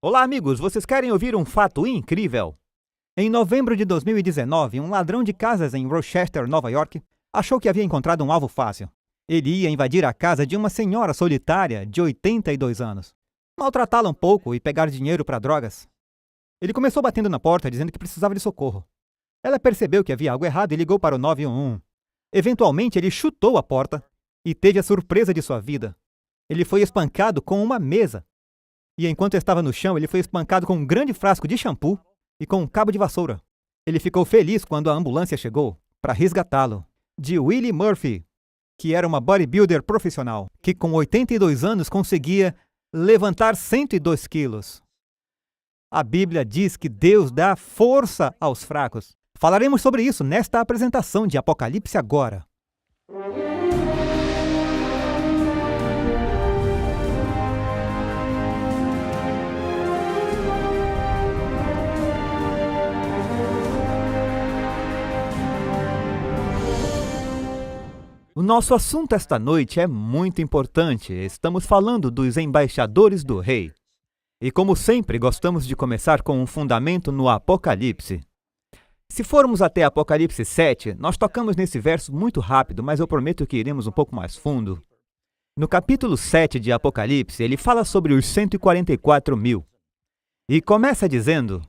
Olá, amigos! Vocês querem ouvir um fato incrível? Em novembro de 2019, um ladrão de casas em Rochester, Nova York, achou que havia encontrado um alvo fácil. Ele ia invadir a casa de uma senhora solitária de 82 anos, maltratá-la um pouco e pegar dinheiro para drogas. Ele começou batendo na porta, dizendo que precisava de socorro. Ela percebeu que havia algo errado e ligou para o 911. Eventualmente, ele chutou a porta e teve a surpresa de sua vida. Ele foi espancado com uma mesa. E enquanto estava no chão, ele foi espancado com um grande frasco de shampoo e com um cabo de vassoura. Ele ficou feliz quando a ambulância chegou para resgatá-lo. De Willie Murphy, que era uma bodybuilder profissional, que com 82 anos conseguia levantar 102 quilos. A Bíblia diz que Deus dá força aos fracos. Falaremos sobre isso nesta apresentação de Apocalipse agora. O nosso assunto esta noite é muito importante. Estamos falando dos embaixadores do rei. E como sempre, gostamos de começar com um fundamento no Apocalipse. Se formos até Apocalipse 7, nós tocamos nesse verso muito rápido, mas eu prometo que iremos um pouco mais fundo. No capítulo 7 de Apocalipse, ele fala sobre os 144 mil. E começa dizendo: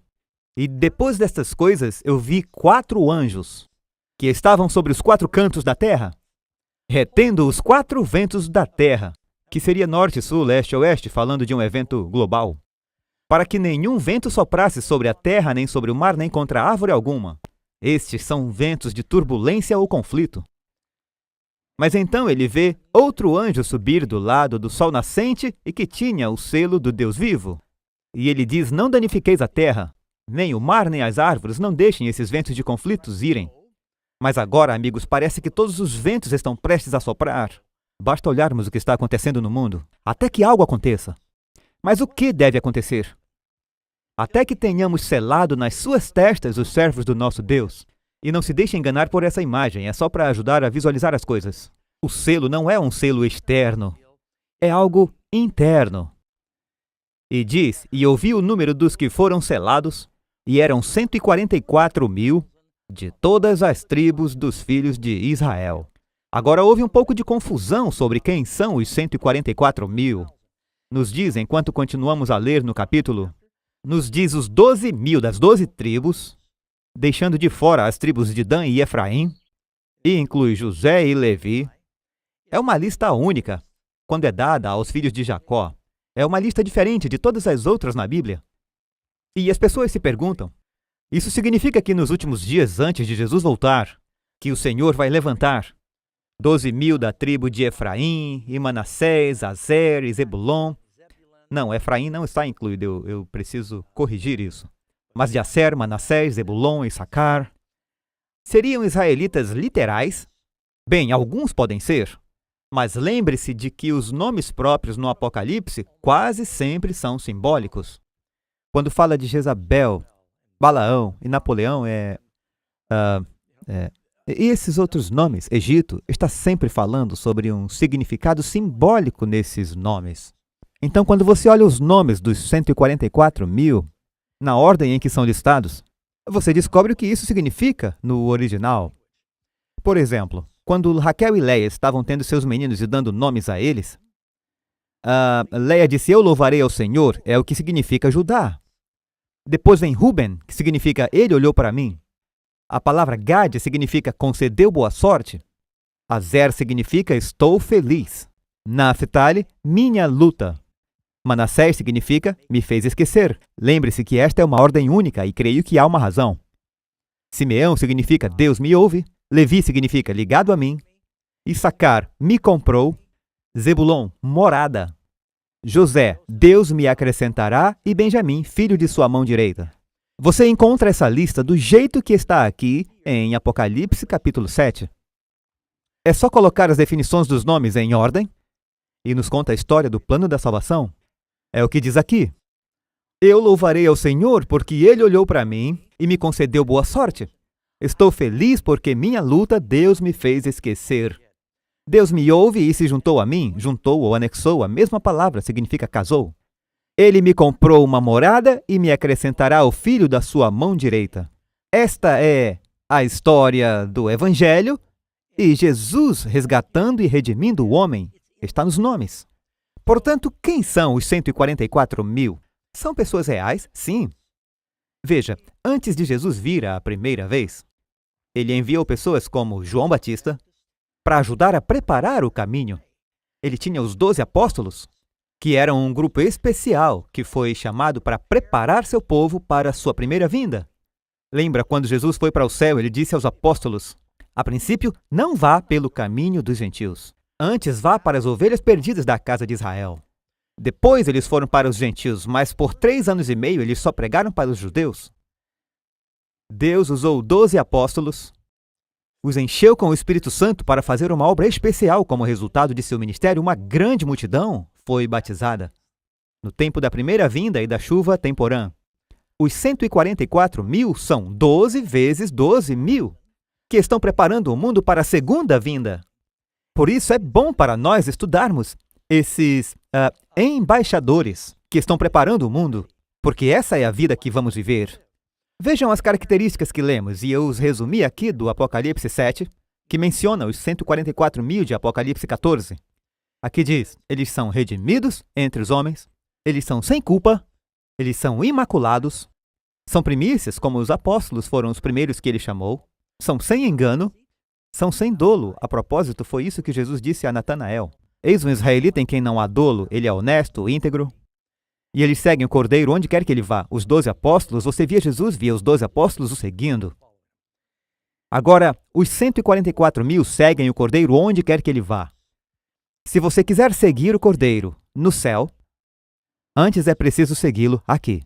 "E depois destas coisas eu vi 4 anjos, que estavam sobre os 4 cantos da terra, retendo os 4 ventos da terra", que seria norte, sul, leste, oeste, falando de um evento global, "para que nenhum vento soprasse sobre a terra, nem sobre o mar, nem contra árvore alguma. Estes são ventos de turbulência ou conflito." Mas então ele vê outro anjo subir do lado do sol nascente e que tinha o selo do Deus vivo. E ele diz: "Não danifiqueis a terra, nem o mar, nem as árvores, não deixem esses ventos de conflitos irem." Mas agora, amigos, parece que todos os ventos estão prestes a soprar. Basta olharmos o que está acontecendo no mundo, até que algo aconteça. Mas o que deve acontecer? Até que tenhamos selado nas suas testas os servos do nosso Deus. E não se deixe enganar por essa imagem, é só para ajudar a visualizar as coisas. O selo não é um selo externo, é algo interno. E diz: "E ouvi o número dos que foram selados, e eram 144 mil, de todas as tribos dos filhos de Israel." Agora houve um pouco de confusão sobre quem são os 144 mil. Nos diz, enquanto continuamos a ler no capítulo, nos diz os 12 mil das 12 tribos, deixando de fora as tribos de Dan e Efraim, e inclui José e Levi. É uma lista única, quando é dada aos filhos de Jacó. É uma lista diferente de todas as outras na Bíblia. E as pessoas se perguntam: isso significa que nos últimos dias antes de Jesus voltar, que o Senhor vai levantar 12 mil da tribo de Efraim, e Manassés, Azer e Zebulon? Não, Efraim não está incluído, eu preciso corrigir isso. Mas de Aser, Manassés, Zebulon e Issacar. Seriam israelitas literais? Bem, alguns podem ser. Mas lembre-se de que os nomes próprios no Apocalipse quase sempre são simbólicos. Quando fala de Jezabel, Balaão e Napoleão, e esses outros nomes, Egito, está sempre falando sobre um significado simbólico nesses nomes. Então, quando você olha os nomes dos 144 mil, na ordem em que são listados, você descobre o que isso significa no original. Por exemplo, quando Raquel e Leia estavam tendo seus meninos e dando nomes a eles, Leia disse: "Eu louvarei ao Senhor", é o que significa Judá. Depois vem Ruben, que significa "ele olhou para mim". A palavra Gad significa "concedeu boa sorte". Azer significa "estou feliz". Naphtali, "minha luta". Manassés significa "me fez esquecer". Lembre-se que esta é uma ordem única e creio que há uma razão. Simeão significa "Deus me ouve". Levi significa "ligado a mim". Issacar, "me comprou". Zebulon, "morada". José, "Deus me acrescentará", e Benjamim, "filho de sua mão direita". Você encontra essa lista do jeito que está aqui em Apocalipse capítulo 7. É só colocar as definições dos nomes em ordem e nos conta a história do plano da salvação. É o que diz aqui: "Eu louvarei ao Senhor porque Ele olhou para mim e me concedeu boa sorte. Estou feliz porque minha luta Deus me fez esquecer. Deus me ouve e se juntou a mim", juntou ou anexou, a mesma palavra, significa casou. Ele me comprou uma morada e me acrescentará o filho da sua mão direita. Esta é a história do Evangelho e Jesus resgatando e redimindo o homem. Está nos nomes. Portanto, quem são os 144 mil? São pessoas reais? Sim. Veja, antes de Jesus vir a primeira vez, ele enviou pessoas como João Batista para ajudar a preparar o caminho. Ele tinha os 12 apóstolos, que eram um grupo especial que foi chamado para preparar seu povo para sua primeira vinda. Lembra quando Jesus foi para o céu, ele disse aos apóstolos: a princípio, não vá pelo caminho dos gentios. Antes vá para as ovelhas perdidas da casa de Israel. Depois eles foram para os gentios, mas por 3 anos e meio eles só pregaram para os judeus. Deus usou 12 apóstolos, os encheu com o Espírito Santo para fazer uma obra especial. Como resultado de seu ministério, uma grande multidão foi batizada no tempo da primeira vinda e da chuva temporã. Os 144 mil são 12 vezes 12 mil, que estão preparando o mundo para a segunda vinda. Por isso é bom para nós estudarmos esses embaixadores que estão preparando o mundo, porque essa é a vida que vamos viver. Vejam as características que lemos, e eu os resumi aqui do Apocalipse 7, que menciona os 144 mil de Apocalipse 14. Aqui diz: eles são redimidos entre os homens, eles são sem culpa, eles são imaculados, são primícias, como os apóstolos foram os primeiros que ele chamou, são sem engano, são sem dolo. A propósito, foi isso que Jesus disse a Natanael. Eis um israelita em quem não há dolo, ele é honesto, íntegro, e eles seguem o Cordeiro onde quer que ele vá. Os 12 apóstolos, você via Jesus, via os 12 apóstolos o seguindo. Agora, os 144 mil seguem o Cordeiro onde quer que ele vá. Se você quiser seguir o Cordeiro no céu, antes é preciso segui-lo aqui.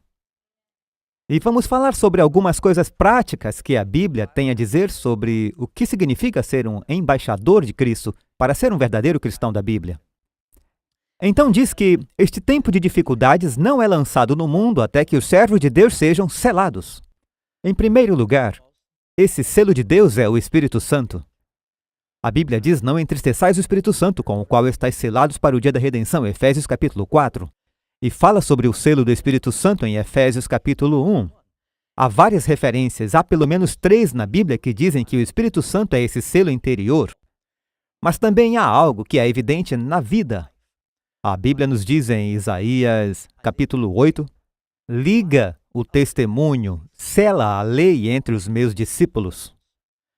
E vamos falar sobre algumas coisas práticas que a Bíblia tem a dizer sobre o que significa ser um embaixador de Cristo para ser um verdadeiro cristão da Bíblia. Então diz que este tempo de dificuldades não é lançado no mundo até que os servos de Deus sejam selados. Em primeiro lugar, esse selo de Deus é o Espírito Santo. A Bíblia diz: não entristeçais o Espírito Santo, com o qual estáis selados para o dia da redenção, Efésios capítulo 4. E fala sobre o selo do Espírito Santo em Efésios capítulo 1. Há várias referências, há pelo menos 3 na Bíblia que dizem que o Espírito Santo é esse selo interior. Mas também há algo que é evidente na vida. A Bíblia nos diz em Isaías capítulo 8, liga o testemunho, sela a lei entre os meus discípulos.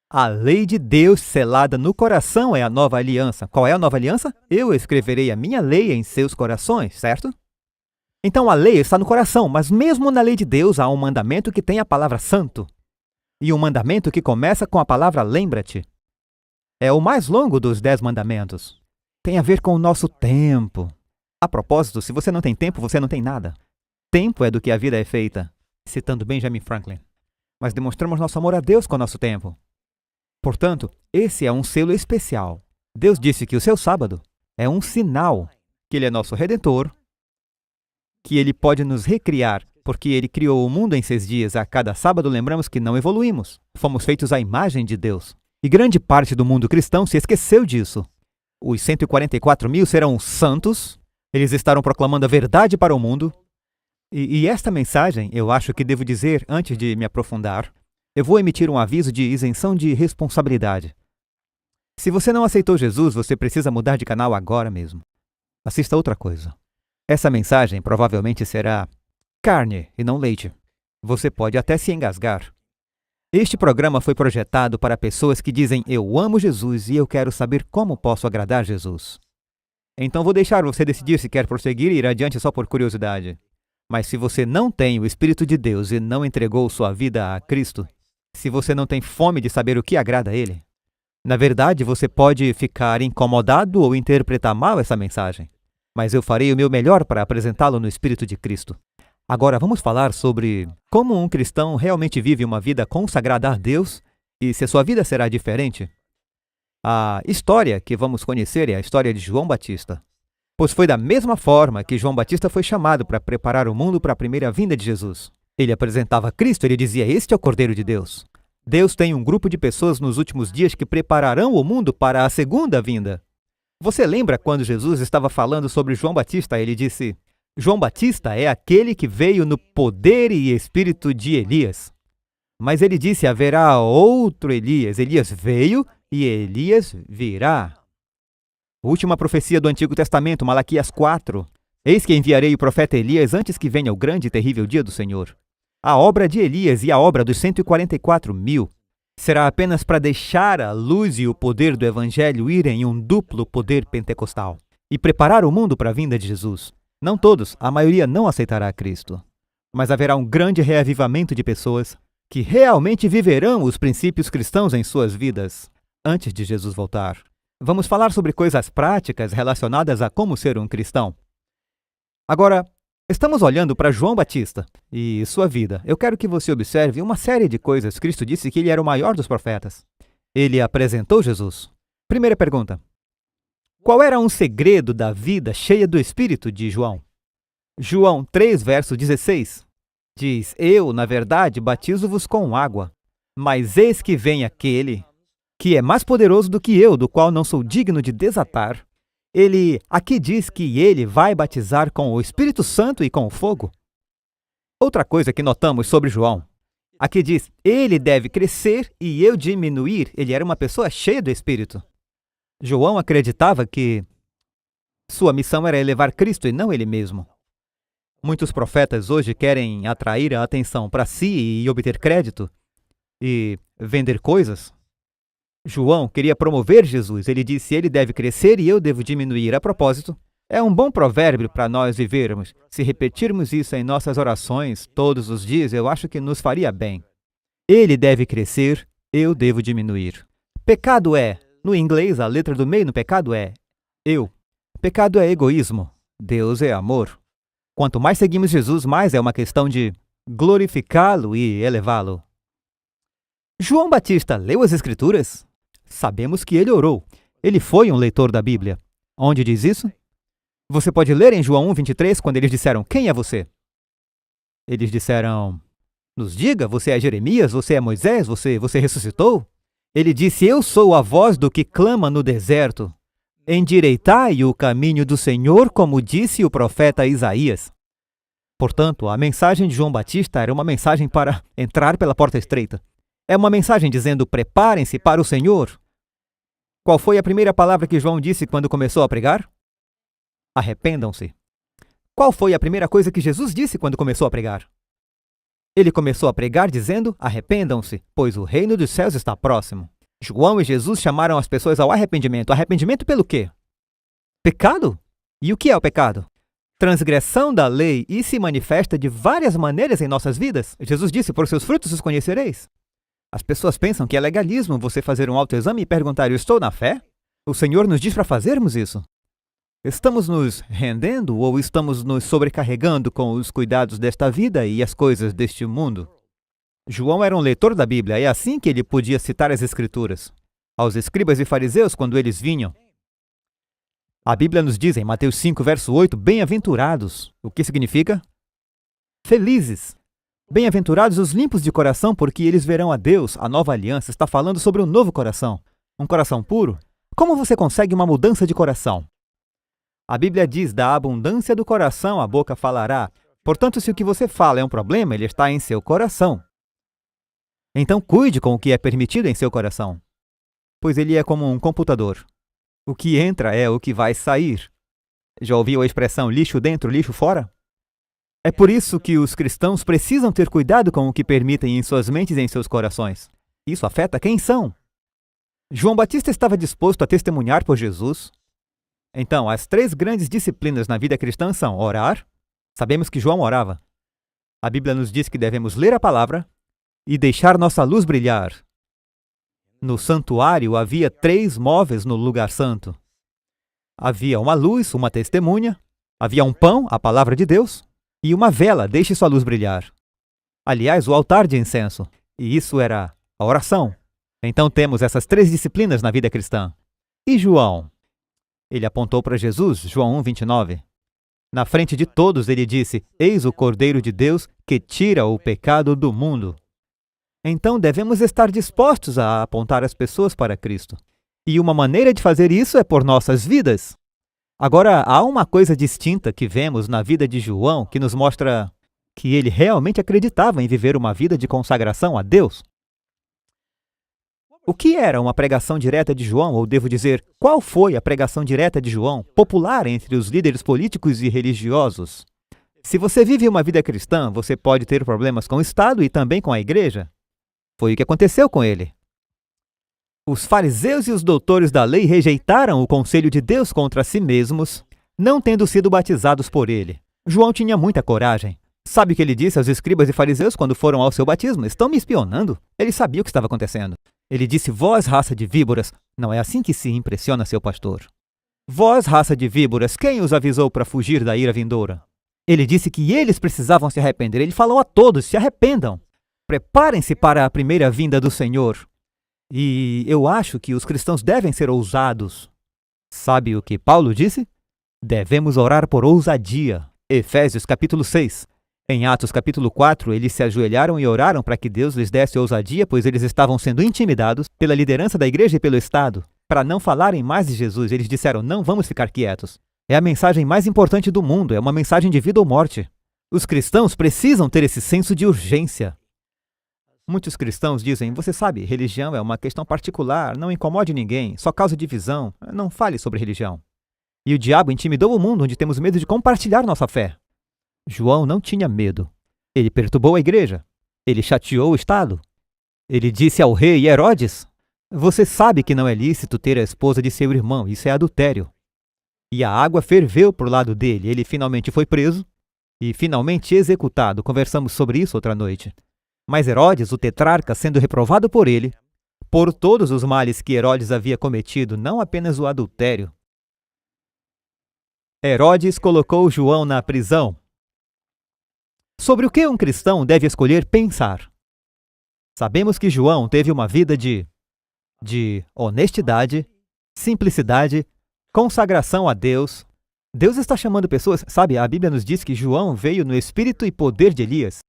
A lei de Deus selada no coração é a nova aliança. Qual é a nova aliança? Eu escreverei a minha lei em seus corações, certo? Então a lei está no coração, mas mesmo na lei de Deus há um mandamento que tem a palavra santo. E um mandamento que começa com a palavra lembra-te. É o mais longo dos 10 mandamentos. Tem a ver com o nosso tempo. A propósito, se você não tem tempo, você não tem nada. Tempo é do que a vida é feita, citando Benjamin Franklin. Mas demonstramos nosso amor a Deus com o nosso tempo. Portanto, esse é um selo especial. Deus disse que o seu sábado é um sinal que Ele é nosso Redentor, que Ele pode nos recriar, porque Ele criou o mundo em 6 dias. A cada sábado lembramos que não evoluímos. Fomos feitos à imagem de Deus. E grande parte do mundo cristão se esqueceu disso. Os 144 mil serão santos, eles estarão proclamando a verdade para o mundo. E esta mensagem, eu acho que devo dizer antes de me aprofundar, eu vou emitir um aviso de isenção de responsabilidade. Se você não aceitou Jesus, você precisa mudar de canal agora mesmo. Assista outra coisa. Essa mensagem provavelmente será carne e não leite. Você pode até se engasgar. Este programa foi projetado para pessoas que dizem: eu amo Jesus e eu quero saber como posso agradar Jesus. Então vou deixar você decidir se quer prosseguir e ir adiante só por curiosidade. Mas se você não tem o Espírito de Deus e não entregou sua vida a Cristo, se você não tem fome de saber o que agrada a Ele, na verdade você pode ficar incomodado ou interpretar mal essa mensagem. Mas eu farei o meu melhor para apresentá-lo no Espírito de Cristo. Agora vamos falar sobre como um cristão realmente vive uma vida consagrada a Deus e se a sua vida será diferente. A história que vamos conhecer é a história de João Batista. Pois foi da mesma forma que João Batista foi chamado para preparar o mundo para a primeira vinda de Jesus. Ele apresentava Cristo, ele dizia: este é o Cordeiro de Deus. Deus tem um grupo de pessoas nos últimos dias que prepararão o mundo para a segunda vinda. Você lembra quando Jesus estava falando sobre João Batista? Ele disse: João Batista é aquele que veio no poder e espírito de Elias. Mas ele disse: haverá outro Elias. Elias veio e Elias virá. Última profecia do Antigo Testamento, Malaquias 4. Eis que enviarei o profeta Elias antes que venha o grande e terrível dia do Senhor. A obra de Elias e a obra dos 144.000 será apenas para deixar a luz e o poder do Evangelho irem em um duplo poder pentecostal e preparar o mundo para a vinda de Jesus. Não todos, a maioria não aceitará Cristo. Mas haverá um grande reavivamento de pessoas que realmente viverão os princípios cristãos em suas vidas antes de Jesus voltar. Vamos falar sobre coisas práticas relacionadas a como ser um cristão. Agora, estamos olhando para João Batista e sua vida. Eu quero que você observe uma série de coisas. Cristo disse que ele era o maior dos profetas. Ele apresentou Jesus. Primeira pergunta: qual era um segredo da vida cheia do Espírito de João? João 3, verso 16, diz: eu, na verdade, batizo-vos com água, mas eis que vem aquele que é mais poderoso do que eu, do qual não sou digno de desatar. Ele aqui diz que ele vai batizar com o Espírito Santo e com o fogo. Outra coisa que notamos sobre João, aqui diz: ele deve crescer e eu diminuir. Ele era uma pessoa cheia do Espírito. João acreditava que sua missão era elevar Cristo e não ele mesmo. Muitos profetas hoje querem atrair a atenção para si e obter crédito e vender coisas. João queria promover Jesus. Ele disse: ele deve crescer e eu devo diminuir. A propósito, é um bom provérbio para nós vivermos. Se repetirmos isso em nossas orações todos os dias, eu acho que nos faria bem. Ele deve crescer, eu devo diminuir. Pecado é, no inglês, a letra do meio no pecado é eu. Pecado é egoísmo. Deus é amor. Quanto mais seguimos Jesus, mais é uma questão de glorificá-lo e elevá-lo. João Batista leu as Escrituras? Sabemos que ele orou. Ele foi um leitor da Bíblia. Onde diz isso? Você pode ler em João 1:23, quando eles disseram: quem é você? Eles disseram: nos diga, você é Jeremias, você é Moisés, você ressuscitou? Ele disse: eu sou a voz do que clama no deserto. Endireitai o caminho do Senhor, como disse o profeta Isaías. Portanto, a mensagem de João Batista era uma mensagem para entrar pela porta estreita. É uma mensagem dizendo: preparem-se para o Senhor. Qual foi a primeira palavra que João disse quando começou a pregar? Arrependam-se. Qual foi a primeira coisa que Jesus disse quando começou a pregar? Ele começou a pregar dizendo: arrependam-se, pois o reino dos céus está próximo. João e Jesus chamaram as pessoas ao arrependimento. Arrependimento pelo quê? Pecado? E o que é o pecado? Transgressão da lei, e se manifesta de várias maneiras em nossas vidas. Jesus disse: por seus frutos os conhecereis. As pessoas pensam que é legalismo você fazer um autoexame e perguntar: eu estou na fé? O Senhor nos diz para fazermos isso. Estamos nos rendendo ou estamos nos sobrecarregando com os cuidados desta vida e as coisas deste mundo? João era um leitor da Bíblia, é assim que ele podia citar as Escrituras. Aos escribas e fariseus, quando eles vinham. A Bíblia nos diz em Mateus 5, verso 8, bem-aventurados. O que significa? Felizes. Bem-aventurados os limpos de coração, porque eles verão a Deus. A nova aliança está falando sobre um novo coração. Um coração puro. Como você consegue uma mudança de coração? A Bíblia diz: da abundância do coração a boca falará. Portanto, se o que você fala é um problema, ele está em seu coração. Então cuide com o que é permitido em seu coração, pois ele é como um computador. O que entra é o que vai sair. Já ouviu a expressão lixo dentro, lixo fora? É por isso que os cristãos precisam ter cuidado com o que permitem em suas mentes e em seus corações. Isso afeta quem são. João Batista estava disposto a testemunhar por Jesus. Então, as 3 grandes disciplinas na vida cristã são orar. Sabemos que João orava. A Bíblia nos diz que devemos ler a palavra e deixar nossa luz brilhar. No santuário havia 3 móveis no lugar santo. Havia uma luz, uma testemunha, havia um pão, a palavra de Deus, e uma vela, deixe sua luz brilhar. Aliás, o altar de incenso, e isso era a oração. Então temos essas 3 disciplinas na vida cristã. E João? Ele apontou para Jesus, João 1:29. Na frente de todos ele disse: eis o Cordeiro de Deus que tira o pecado do mundo. Então devemos estar dispostos a apontar as pessoas para Cristo. E uma maneira de fazer isso é por nossas vidas. Agora, há uma coisa distinta que vemos na vida de João que nos mostra que ele realmente acreditava em viver uma vida de consagração a Deus. O que era uma pregação direta de João, ou devo dizer, qual foi a pregação direta de João, popular entre os líderes políticos e religiosos? Se você vive uma vida cristã, você pode ter problemas com o Estado e também com a igreja. Foi o que aconteceu com ele. Os fariseus e os doutores da lei rejeitaram o conselho de Deus contra si mesmos, não tendo sido batizados por ele. João tinha muita coragem. Sabe o que ele disse aos escribas e fariseus quando foram ao seu batismo? Estão me espionando? Ele sabia o que estava acontecendo. Ele disse, vós, raça de víboras, não é assim que se impressiona seu pastor. Vós, raça de víboras, quem os avisou para fugir da ira vindoura? Ele disse que eles precisavam se arrepender. Ele falou a todos, se arrependam. Preparem-se para a primeira vinda do Senhor. E eu acho que os cristãos devem ser ousados. Sabe o que Paulo disse? Devemos orar por ousadia. Efésios capítulo 6. Em Atos capítulo 4, eles se ajoelharam e oraram para que Deus lhes desse ousadia, pois eles estavam sendo intimidados pela liderança da igreja e pelo Estado. Para não falarem mais de Jesus, eles disseram, não vamos ficar quietos. É a mensagem mais importante do mundo, é uma mensagem de vida ou morte. Os cristãos precisam ter esse senso de urgência. Muitos cristãos dizem, você sabe, religião é uma questão particular, não incomode ninguém, só causa divisão, não fale sobre religião. E o diabo intimidou o mundo onde temos medo de compartilhar nossa fé. João não tinha medo. Ele perturbou a igreja. Ele chateou o Estado. Ele disse ao rei Herodes, você sabe que não é lícito ter a esposa de seu irmão, isso é adultério. E a água ferveu por lado dele, ele finalmente foi preso e finalmente executado. Conversamos sobre isso outra noite. Mas Herodes, o tetrarca, sendo reprovado por ele, por todos os males que Herodes havia cometido, não apenas o adultério. Herodes colocou João na prisão. Sobre o que um cristão deve escolher pensar? Sabemos que João teve uma vida de honestidade, simplicidade, consagração a Deus. Deus está chamando pessoas, sabe, a Bíblia nos diz que João veio no espírito e poder de Elias.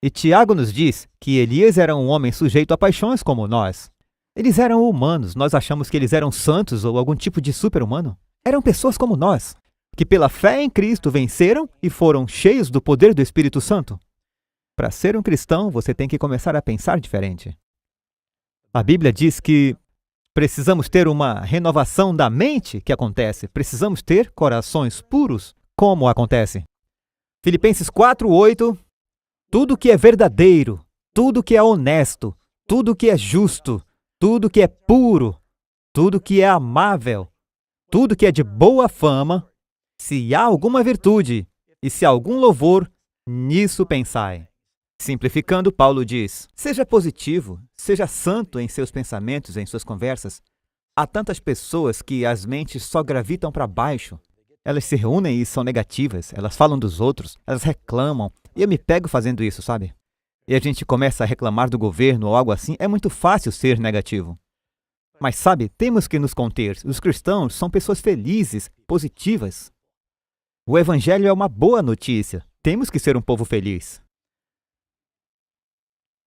E Tiago nos diz que Elias era um homem sujeito a paixões como nós. Eles eram humanos, nós achamos que eles eram santos ou algum tipo de super-humano. Eram pessoas como nós, que pela fé em Cristo venceram e foram cheios do poder do Espírito Santo. Para ser um cristão, você tem que começar a pensar diferente. A Bíblia diz que precisamos ter uma renovação da mente que acontece. Precisamos ter corações puros. Como acontece? Filipenses 4:8. Tudo que é verdadeiro, tudo que é honesto, tudo que é justo, tudo que é puro, tudo que é amável, tudo que é de boa fama, se há alguma virtude e se há algum louvor, nisso pensai. Simplificando, Paulo diz, seja positivo, seja santo em seus pensamentos, em suas conversas. Há tantas pessoas que as mentes só gravitam para baixo. Elas se reúnem e são negativas, elas falam dos outros, elas reclamam. E eu me pego fazendo isso, sabe? E a gente começa a reclamar do governo ou algo assim, é muito fácil ser negativo. Mas sabe, temos que nos conter. Os cristãos são pessoas felizes, positivas. O Evangelho é uma boa notícia. Temos que ser um povo feliz.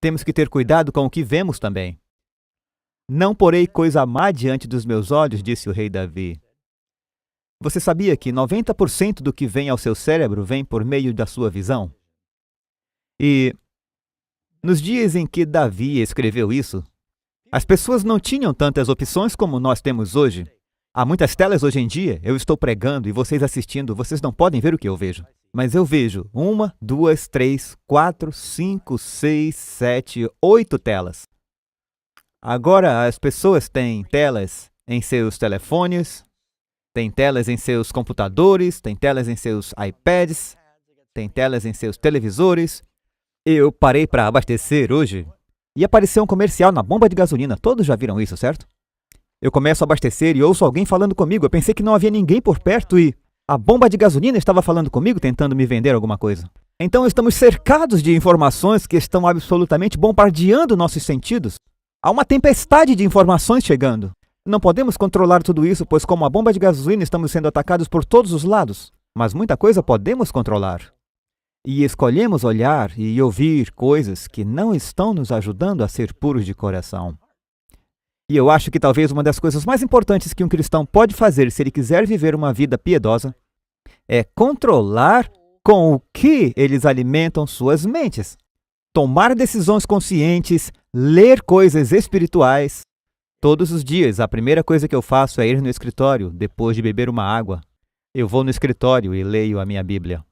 Temos que ter cuidado com o que vemos também. Não porei coisa má diante dos meus olhos, disse o rei Davi. Você sabia que 90% do que vem ao seu cérebro vem por meio da sua visão? E nos dias em que Davi escreveu isso, as pessoas não tinham tantas opções como nós temos hoje. Há muitas telas hoje em dia, eu estou pregando e vocês assistindo, vocês não podem ver o que eu vejo. Mas eu vejo 1, 2, 3, 4, 5, 6, 7, 8 telas. Agora as pessoas têm telas em seus telefones, têm telas em seus computadores, têm telas em seus iPads, têm telas em seus televisores. Eu parei para abastecer hoje e apareceu um comercial na bomba de gasolina. Todos já viram isso, certo? Eu começo a abastecer e ouço alguém falando comigo. Eu pensei que não havia ninguém por perto e a bomba de gasolina estava falando comigo, tentando me vender alguma coisa. Então estamos cercados de informações que estão absolutamente bombardeando nossos sentidos. Há uma tempestade de informações chegando. Não podemos controlar tudo isso, pois como a bomba de gasolina estamos sendo atacados por todos os lados. Mas muita coisa podemos controlar. E escolhemos olhar e ouvir coisas que não estão nos ajudando a ser puros de coração. E eu acho que talvez uma das coisas mais importantes que um cristão pode fazer se ele quiser viver uma vida piedosa é controlar com o que eles alimentam suas mentes. Tomar decisões conscientes, ler coisas espirituais. Todos os dias, a primeira coisa que eu faço é ir no escritório, depois de beber uma água. Eu vou no escritório e leio a minha Bíblia.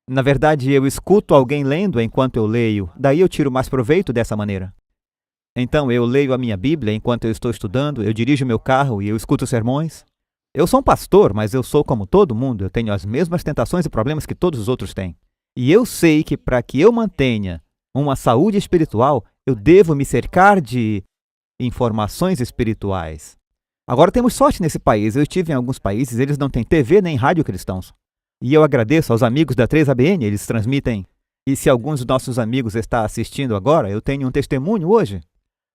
Na verdade, eu escuto alguém lendo enquanto eu leio, daí eu tiro mais proveito dessa maneira. Então, eu leio a minha Bíblia enquanto eu estou estudando, eu dirijo meu carro e eu escuto sermões. Eu sou um pastor, mas eu sou como todo mundo, eu tenho as mesmas tentações e problemas que todos os outros têm. E eu sei que para que eu mantenha uma saúde espiritual, eu devo me cercar de informações espirituais. Agora temos sorte nesse país, eu estive em alguns países, eles não têm TV nem rádio cristãos. E eu agradeço aos amigos da 3ABN, eles transmitem. E se alguns dos nossos amigos estão assistindo agora, eu tenho um testemunho hoje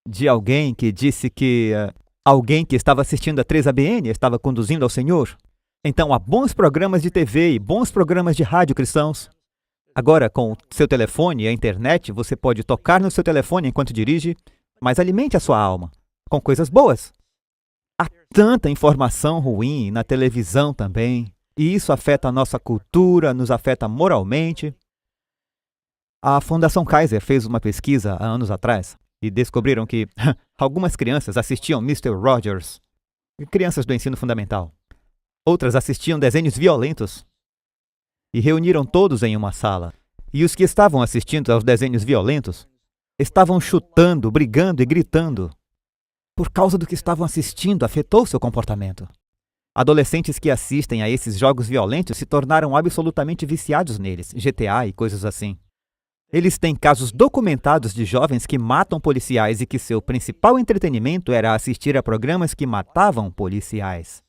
de alguém que disse que alguém que estava assistindo a 3ABN estava conduzindo ao Senhor. Então há bons programas de TV e bons programas de rádio cristãos. Agora, com o seu telefone e a internet, você pode tocar no seu telefone enquanto dirige, mas alimente a sua alma com coisas boas. Há tanta informação ruim na televisão também, e isso afeta a nossa cultura, nos afeta moralmente. A Fundação Kaiser fez uma pesquisa há anos atrás e descobriram que algumas crianças assistiam Mister Rogers, crianças do ensino fundamental. Outras assistiam desenhos violentos e reuniram todos em uma sala. E os que estavam assistindo aos desenhos violentos estavam chutando, brigando e gritando. Por causa do que estavam assistindo, afetou seu comportamento. Adolescentes que assistem a esses jogos violentos se tornaram absolutamente viciados neles, GTA e coisas assim. Eles têm casos documentados de jovens que matam policiais e que seu principal entretenimento era assistir a programas que matavam policiais.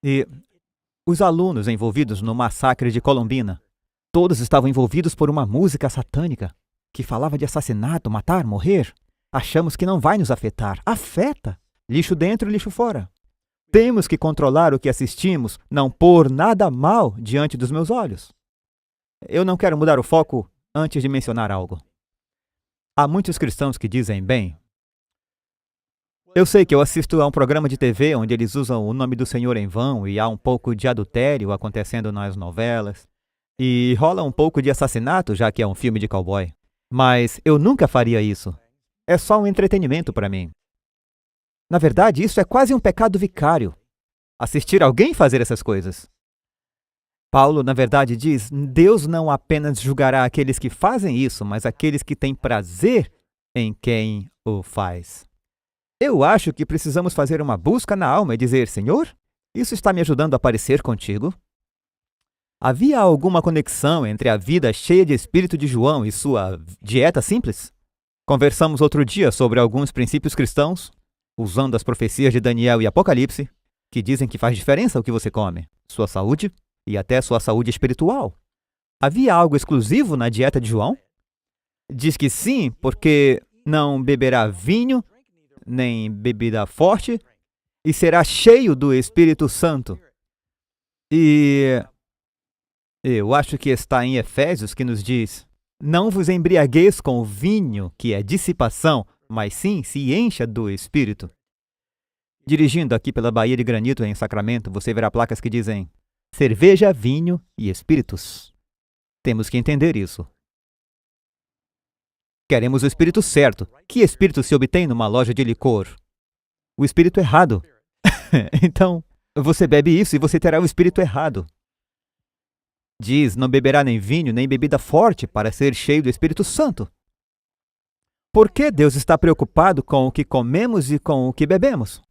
E os alunos envolvidos no massacre de Columbina, todos estavam envolvidos por uma música satânica que falava de assassinato, matar, morrer. Achamos que não vai nos afetar. Afeta! Lixo dentro e lixo fora. Temos que controlar o que assistimos, não pôr nada mal diante dos meus olhos. Eu não quero mudar o foco antes de mencionar algo. Há muitos cristãos que dizem, bem, eu sei que eu assisto a um programa de TV onde eles usam o nome do Senhor em vão e há um pouco de adultério acontecendo nas novelas e rola um pouco de assassinato, já que é um filme de cowboy. Mas eu nunca faria isso. É só um entretenimento para mim. Na verdade, isso é quase um pecado vicário. Assistir alguém fazer essas coisas. Paulo, na verdade, diz, Deus não apenas julgará aqueles que fazem isso, mas aqueles que têm prazer em quem o faz. Eu acho que precisamos fazer uma busca na alma e dizer, Senhor, isso está me ajudando a parecer contigo? Havia alguma conexão entre a vida cheia de espírito de João e sua dieta simples? Conversamos outro dia sobre alguns princípios cristãos, usando as profecias de Daniel e Apocalipse, que dizem que faz diferença o que você come, sua saúde e até sua saúde espiritual. Havia algo exclusivo na dieta de João? Diz que sim, porque não beberá vinho, nem bebida forte, e será cheio do Espírito Santo. E eu acho que está em Efésios que nos diz, não vos embriagueis com o vinho, que é dissipação, mas sim se encha do Espírito. Dirigindo aqui pela Baía de Granito, em Sacramento, você verá placas que dizem cerveja, vinho e espíritos. Temos que entender isso. Queremos o espírito certo. Que espírito se obtém numa loja de licor? O espírito errado. Então, você bebe isso e você terá o espírito errado. Diz, não beberá nem vinho, nem bebida forte para ser cheio do Espírito Santo. Por que Deus está preocupado com o que comemos e com o que bebemos?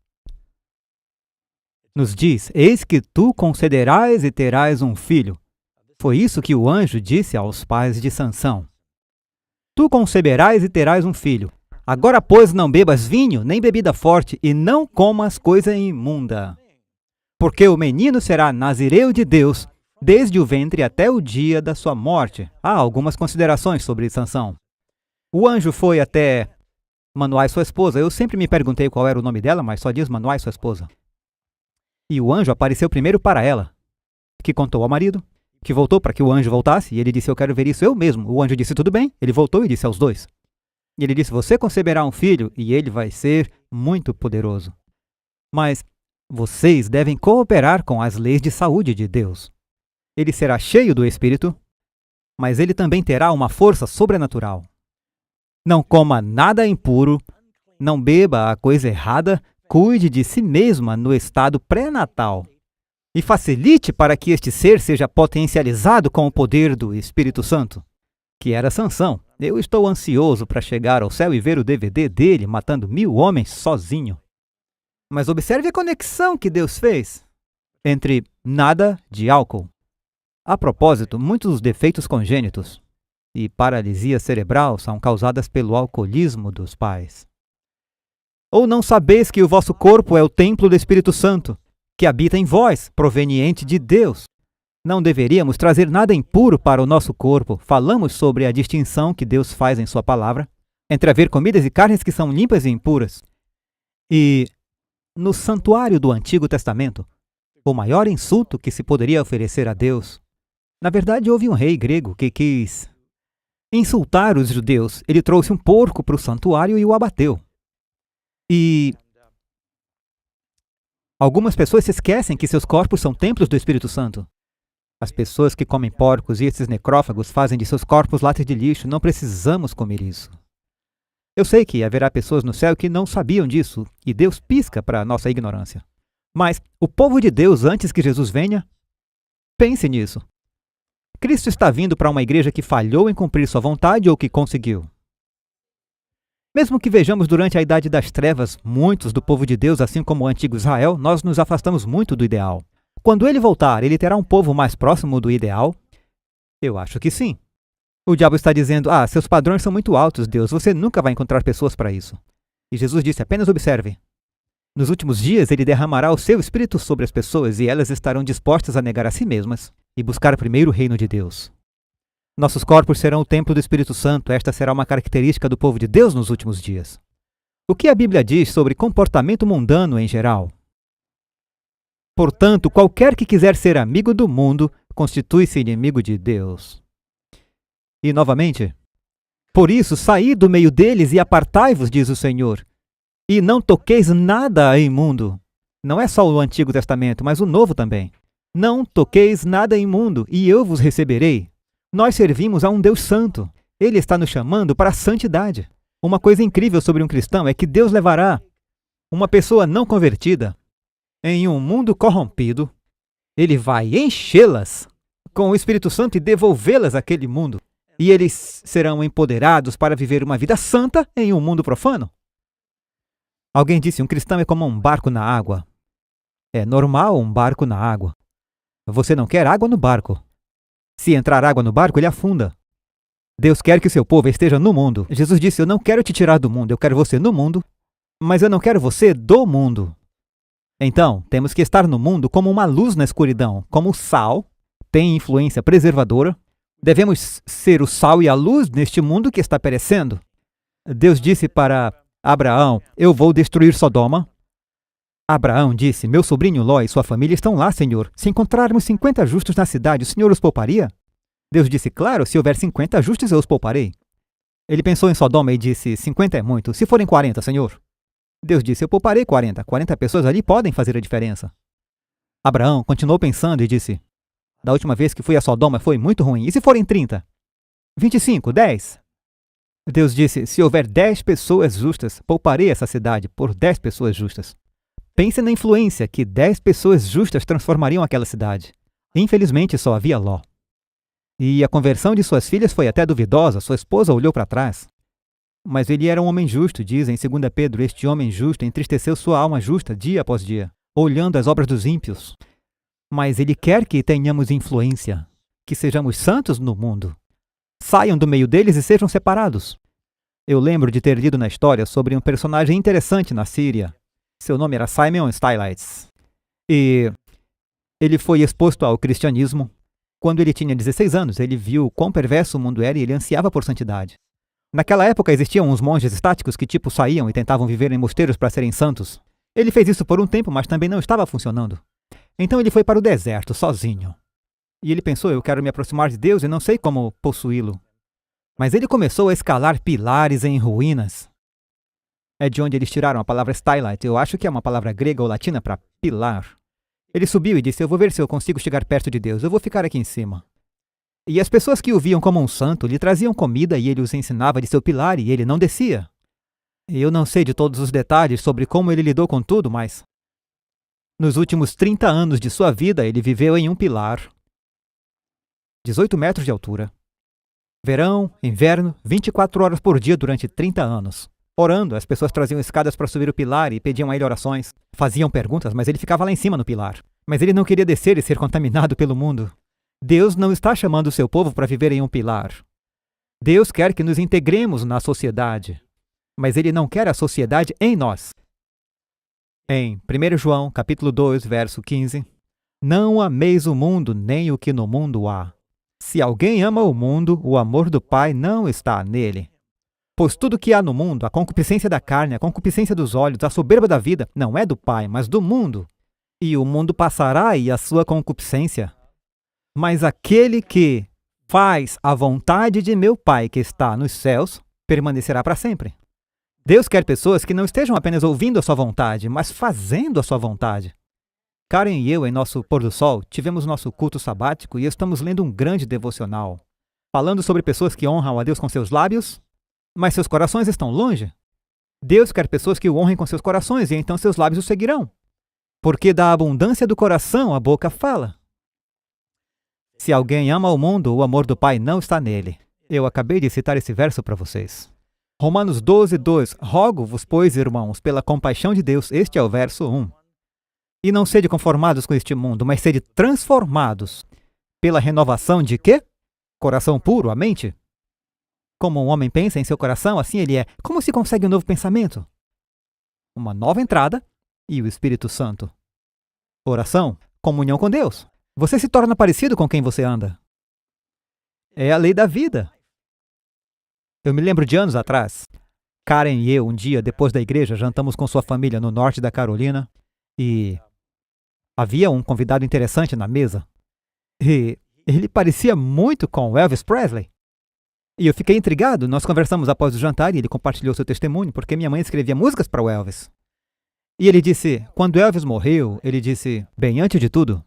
Nos diz, eis que tu concederás e terás um filho. Foi isso que o anjo disse aos pais de Sansão. Tu conceberás e terás um filho. Agora, pois, não bebas vinho, nem bebida forte, e não comas coisa imunda. Porque o menino será nazireu de Deus, desde o ventre até o dia da sua morte. Há algumas considerações sobre Sansão. O anjo foi até Manoá, sua esposa. Eu sempre me perguntei qual era o nome dela, mas só diz Manoá, sua esposa. E o anjo apareceu primeiro para ela, que contou ao marido, que voltou para que o anjo voltasse, e ele disse, eu quero ver isso eu mesmo. O anjo disse, tudo bem. Ele voltou e disse aos dois. E ele disse, você conceberá um filho, e ele vai ser muito poderoso. Mas vocês devem cooperar com as leis de saúde de Deus. Ele será cheio do Espírito, mas ele também terá uma força sobrenatural. Não coma nada impuro, não beba a coisa errada, cuide de si mesma no estado pré-natal e facilite para que este ser seja potencializado com o poder do Espírito Santo, que era Sansão. Eu estou ansioso para chegar ao céu e ver o DVD dele matando 1000 homens sozinho. Mas observe a conexão que Deus fez entre nada de álcool. A propósito, muitos dos defeitos congênitos e paralisia cerebral são causadas pelo alcoolismo dos pais. Ou não sabeis que o vosso corpo é o templo do Espírito Santo, que habita em vós, proveniente de Deus? Não deveríamos trazer nada impuro para o nosso corpo. Falamos sobre a distinção que Deus faz em sua palavra entre haver comidas e carnes que são limpas e impuras. E no santuário do Antigo Testamento, o maior insulto que se poderia oferecer a Deus. Na verdade, houve um rei grego que quis insultar os judeus. Ele trouxe um porco para o santuário e o abateu. E algumas pessoas se esquecem que seus corpos são templos do Espírito Santo. As pessoas que comem porcos e esses necrófagos fazem de seus corpos latas de lixo. Não precisamos comer isso. Eu sei que haverá pessoas no céu que não sabiam disso, e Deus pisca para a nossa ignorância. Mas o povo de Deus, antes que Jesus venha, pense nisso. Cristo está vindo para uma igreja que falhou em cumprir sua vontade ou que conseguiu? Mesmo que vejamos durante a Idade das Trevas muitos do povo de Deus, assim como o antigo Israel, nós nos afastamos muito do ideal. Quando ele voltar, ele terá um povo mais próximo do ideal? Eu acho que sim. O diabo está dizendo, seus padrões são muito altos, Deus, você nunca vai encontrar pessoas para isso. E Jesus disse, apenas observe. Nos últimos dias, ele derramará o seu espírito sobre as pessoas e elas estarão dispostas a negar a si mesmas e buscar primeiro o reino de Deus. Nossos corpos serão o templo do Espírito Santo. Esta será uma característica do povo de Deus nos últimos dias. O que a Bíblia diz sobre comportamento mundano em geral? Portanto, qualquer que quiser ser amigo do mundo, constitui-se inimigo de Deus. E, novamente, por isso, saí do meio deles e apartai-vos, diz o Senhor, e não toqueis nada imundo. Não é só o Antigo Testamento, mas o Novo também. Não toqueis nada imundo, e eu vos receberei. Nós servimos a um Deus santo. Ele está nos chamando para a santidade. Uma coisa incrível sobre um cristão é que Deus levará uma pessoa não convertida em um mundo corrompido. Ele vai enchê-las com o Espírito Santo e devolvê-las àquele mundo. E eles serão empoderados para viver uma vida santa em um mundo profano. Alguém disse, um cristão é como um barco na água. É normal um barco na água. Você não quer água no barco. Se entrar água no barco, ele afunda. Deus quer que o seu povo esteja no mundo. Jesus disse, eu não quero te tirar do mundo, eu quero você no mundo, mas eu não quero você do mundo. Então, temos que estar no mundo como uma luz na escuridão, como o sal, tem influência preservadora. Devemos ser o sal e a luz neste mundo que está perecendo. Deus disse para Abraão, eu vou destruir Sodoma. Abraão disse, meu sobrinho Ló e sua família estão lá, Senhor. Se encontrarmos 50 justos na cidade, o Senhor os pouparia? Deus disse, claro, se houver 50 justos, eu os pouparei. Ele pensou em Sodoma e disse, 50 é muito. Se forem 40, Senhor? Deus disse, eu pouparei 40. 40 pessoas ali podem fazer a diferença. Abraão continuou pensando e disse, da última vez que fui a Sodoma foi muito ruim. E se forem 30? 25, 10? Deus disse, se houver 10 pessoas justas, pouparei essa cidade por 10 pessoas justas. Pense na influência que 10 pessoas justas transformariam aquela cidade. Infelizmente, só havia Ló. E a conversão de suas filhas foi até duvidosa, sua esposa olhou para trás. Mas ele era um homem justo, diz em 2 Pedro, este homem justo entristeceu sua alma justa dia após dia, olhando as obras dos ímpios. Mas ele quer que tenhamos influência, que sejamos santos no mundo. Saiam do meio deles e sejam separados. Eu lembro de ter lido na história sobre um personagem interessante na Síria. Seu nome era Simon Stylites. E ele foi exposto ao cristianismo. Quando ele tinha 16 anos, ele viu quão perverso o mundo era e ele ansiava por santidade. Naquela época existiam uns monges estáticos que saíam e tentavam viver em mosteiros para serem santos. Ele fez isso por um tempo, mas também não estava funcionando. Então ele foi para o deserto, sozinho. E ele pensou, eu quero me aproximar de Deus e não sei como possuí-lo. Mas ele começou a escalar pilares em ruínas. É de onde eles tiraram a palavra stylite. Eu acho que é uma palavra grega ou latina para pilar. Ele subiu e disse, eu vou ver se eu consigo chegar perto de Deus, eu vou ficar aqui em cima. E as pessoas que o viam como um santo lhe traziam comida e ele os ensinava de seu pilar e ele não descia. E eu não sei de todos os detalhes sobre como ele lidou com tudo, mas nos últimos 30 anos de sua vida ele viveu em um pilar, 18 metros de altura. Verão, inverno, 24 horas por dia durante 30 anos. Orando, as pessoas traziam escadas para subir o pilar e pediam a ele orações. Faziam perguntas, mas ele ficava lá em cima no pilar. Mas ele não queria descer e ser contaminado pelo mundo. Deus não está chamando o seu povo para viver em um pilar. Deus quer que nos integremos na sociedade, mas Ele não quer a sociedade em nós. Em 1 João, capítulo 2, verso 15, não ameis o mundo, nem o que no mundo há. Se alguém ama o mundo, o amor do Pai não está nele. Pois tudo que há no mundo, a concupiscência da carne, a concupiscência dos olhos, a soberba da vida, não é do Pai, mas do mundo. E o mundo passará e a sua concupiscência. Mas aquele que faz a vontade de meu Pai que está nos céus, permanecerá para sempre. Deus quer pessoas que não estejam apenas ouvindo a sua vontade, mas fazendo a sua vontade. Karen e eu, em nosso pôr do sol, tivemos nosso culto sabático e estamos lendo um grande devocional, falando sobre pessoas que honram a Deus com seus lábios, mas seus corações estão longe. Deus quer pessoas que o honrem com seus corações e então seus lábios o seguirão. Porque da abundância do coração a boca fala. Se alguém ama o mundo, o amor do Pai não está nele. Eu acabei de citar esse verso para vocês. Romanos 12, 2. Rogo-vos, pois, irmãos, pela compaixão de Deus, este é o verso 1. E não sede conformados com este mundo, mas sede transformados pela renovação de quê? Coração puro, a mente. Como um homem pensa em seu coração, assim ele é. Como se consegue um novo pensamento? Uma nova entrada e o Espírito Santo. Oração, comunhão com Deus. Você se torna parecido com quem você anda. É a lei da vida. Eu me lembro de anos atrás. Karen e eu, um dia, depois da igreja, jantamos com sua família no norte da Carolina e havia um convidado interessante na mesa. E ele parecia muito com Elvis Presley. E eu fiquei intrigado. Nós conversamos após o jantar e ele compartilhou seu testemunho porque minha mãe escrevia músicas para o Elvis. E ele disse, quando Elvis morreu, ele disse, bem, antes de tudo,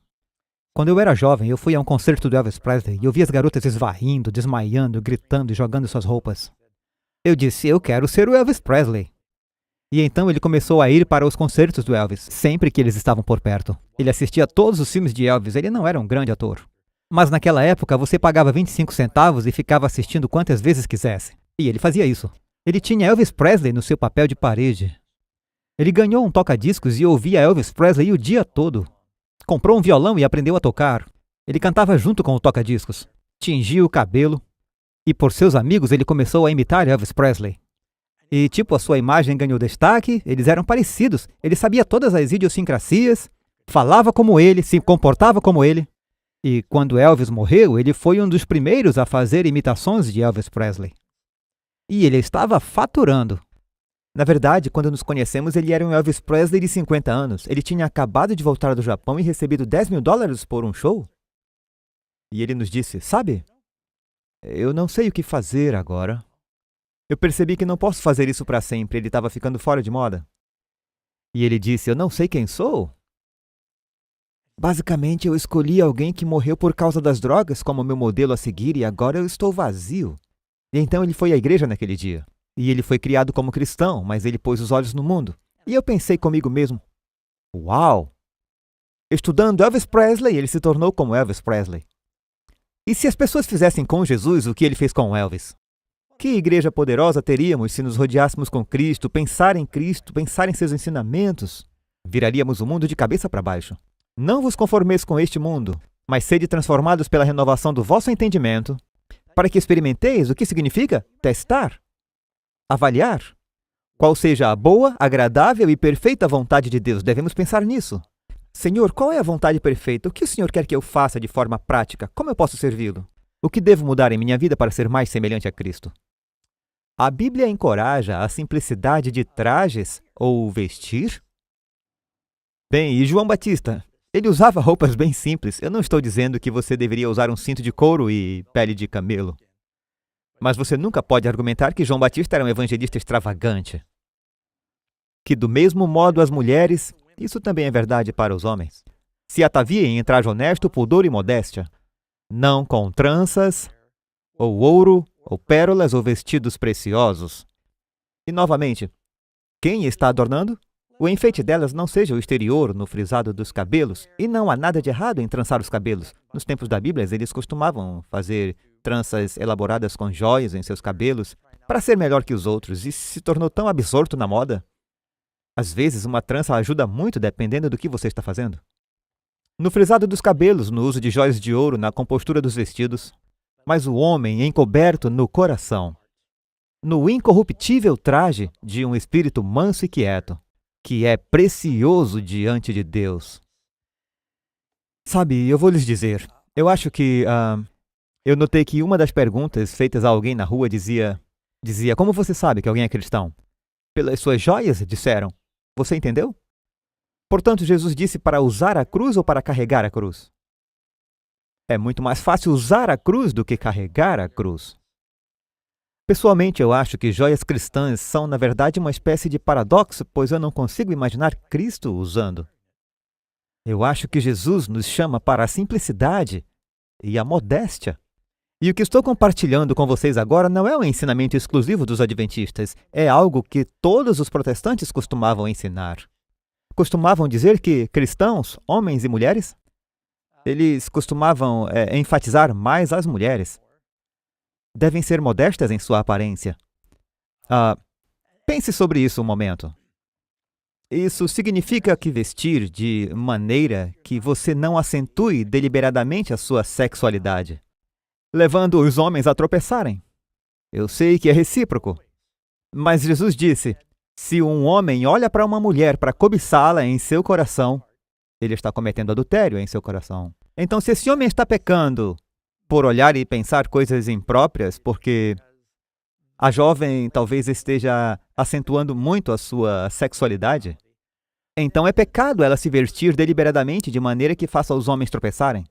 quando eu era jovem, eu fui a um concerto do Elvis Presley e eu vi as garotas esvarrindo, desmaiando, gritando e jogando suas roupas. Eu disse, eu quero ser o Elvis Presley. E então ele começou a ir para os concertos do Elvis, sempre que eles estavam por perto. Ele assistia a todos os filmes de Elvis, ele não era um grande ator. Mas naquela época, você pagava 25 centavos e ficava assistindo quantas vezes quisesse. E ele fazia isso. Ele tinha Elvis Presley no seu papel de parede. Ele ganhou um toca-discos e ouvia Elvis Presley o dia todo. Comprou um violão e aprendeu a tocar. Ele cantava junto com o toca-discos. Tingia o cabelo. E por seus amigos ele começou a imitar Elvis Presley. E a sua imagem ganhou destaque, eles eram parecidos. Ele sabia todas as idiosincrasias, falava como ele, se comportava como ele. E quando Elvis morreu, ele foi um dos primeiros a fazer imitações de Elvis Presley. E ele estava faturando. Na verdade, quando nos conhecemos, ele era um Elvis Presley de 50 anos. Ele tinha acabado de voltar do Japão e recebido $10.000 por um show. E ele nos disse, sabe, eu não sei o que fazer agora. Eu percebi que não posso fazer isso para sempre. Ele estava ficando fora de moda. E ele disse, eu não sei quem sou. Basicamente, eu escolhi alguém que morreu por causa das drogas como meu modelo a seguir e agora eu estou vazio. E então ele foi à igreja naquele dia. E ele foi criado como cristão, mas ele pôs os olhos no mundo. E eu pensei comigo mesmo, uau! Estudando Elvis Presley, ele se tornou como Elvis Presley. E se as pessoas fizessem com Jesus o que ele fez com Elvis? Que igreja poderosa teríamos se nos rodeássemos com Cristo, pensar em seus ensinamentos? Viraríamos o mundo de cabeça para baixo. Não vos conformeis com este mundo, mas sede transformados pela renovação do vosso entendimento, para que experimenteis o que significa testar, avaliar, qual seja a boa, agradável e perfeita vontade de Deus. Devemos pensar nisso. Senhor, qual é a vontade perfeita? O que o Senhor quer que eu faça de forma prática? Como eu posso servi-lo? O que devo mudar em minha vida para ser mais semelhante a Cristo? A Bíblia encoraja a simplicidade de trajes ou vestir? Bem, e João Batista? Ele usava roupas bem simples. Eu não estou dizendo que você deveria usar um cinto de couro e pele de camelo. Mas você nunca pode argumentar que João Batista era um evangelista extravagante. que do mesmo modo as mulheres, isso também é verdade para os homens, se ataviem em traje honesto, pudor e modéstia, não com tranças, ou ouro, ou pérolas, ou vestidos preciosos. E novamente, quem está adornando? O enfeite delas não seja o exterior, no frisado dos cabelos, e não há nada de errado em trançar os cabelos. Nos tempos da Bíblia, eles costumavam fazer tranças elaboradas com joias em seus cabelos para ser melhor que os outros, e se tornou tão absorto na moda. Às vezes, uma trança ajuda muito dependendo do que você está fazendo. No frisado dos cabelos, no uso de joias de ouro, na compostura dos vestidos, mas o homem encoberto no coração, no incorruptível traje de um espírito manso e quieto, que é precioso diante de Deus. Sabe, eu vou lhes dizer, eu acho que eu notei que uma das perguntas feitas a alguém na rua dizia, como você sabe que alguém é cristão? Pelas suas joias, disseram. Você entendeu? Portanto, Jesus disse para usar a cruz ou para carregar a cruz? É muito mais fácil usar a cruz do que carregar a cruz. Pessoalmente, eu acho que joias cristãs são, na verdade, uma espécie de paradoxo, pois eu não consigo imaginar Cristo usando. Eu acho que Jesus nos chama para a simplicidade e a modéstia. E o que estou compartilhando com vocês agora não é um ensinamento exclusivo dos adventistas, é algo que todos os protestantes costumavam ensinar. Costumavam dizer que cristãos, homens e mulheres, eles costumavam enfatizar mais as mulheres. Devem ser modestas em sua aparência. Pense sobre isso um momento. Isso significa que vestir de maneira que você não acentue deliberadamente a sua sexualidade, levando os homens a tropeçarem. Eu sei que é recíproco. Mas Jesus disse, se um homem olha para uma mulher para cobiçá-la em seu coração, ele está cometendo adultério em seu coração. Então, se esse homem está pecando por olhar e pensar coisas impróprias, porque a jovem talvez esteja acentuando muito a sua sexualidade, então é pecado ela se vestir deliberadamente de maneira que faça os homens tropeçarem.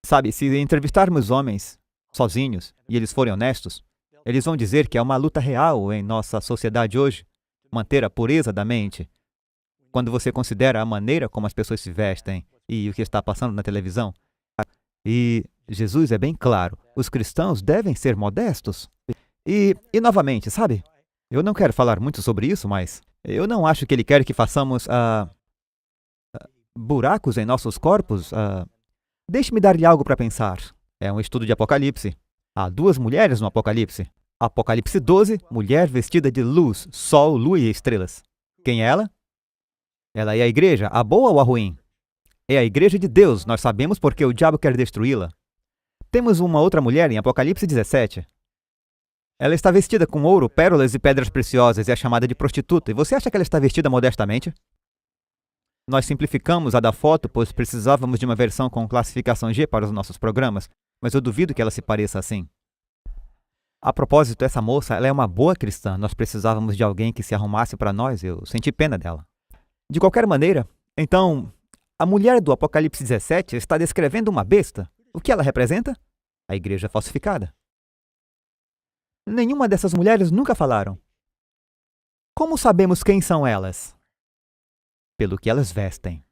Sabe, se entrevistarmos homens sozinhos e eles forem honestos, eles vão dizer que é uma luta real em nossa sociedade hoje, manter a pureza da mente. Quando você considera a maneira como as pessoas se vestem e o que está passando na televisão. E Jesus é bem claro, os cristãos devem ser modestos. E novamente, sabe, eu não quero falar muito sobre isso, mas eu não acho que ele quer que façamos buracos em nossos corpos. Deixe-me dar-lhe algo para pensar. É um estudo de Apocalipse. Há duas mulheres no Apocalipse. Apocalipse 12, mulher vestida de luz, sol, lua e estrelas. Quem é ela? Ela é a igreja, a boa ou a ruim? É a igreja de Deus, nós sabemos porque o diabo quer destruí-la. Temos uma outra mulher em Apocalipse 17. Ela está vestida com ouro, pérolas e pedras preciosas e é chamada de prostituta. E você acha que ela está vestida modestamente? Nós simplificamos a da foto, pois precisávamos de uma versão com classificação G para os nossos programas, mas eu duvido que ela se pareça assim. A propósito, essa moça, ela é uma boa cristã. Nós precisávamos de alguém que se arrumasse para nós. Eu senti pena dela. De qualquer maneira, então, a mulher do Apocalipse 17 está descrevendo uma besta. O que ela representa? A igreja falsificada. Nenhuma dessas mulheres nunca falaram. Como sabemos quem são elas? Pelo que elas vestem.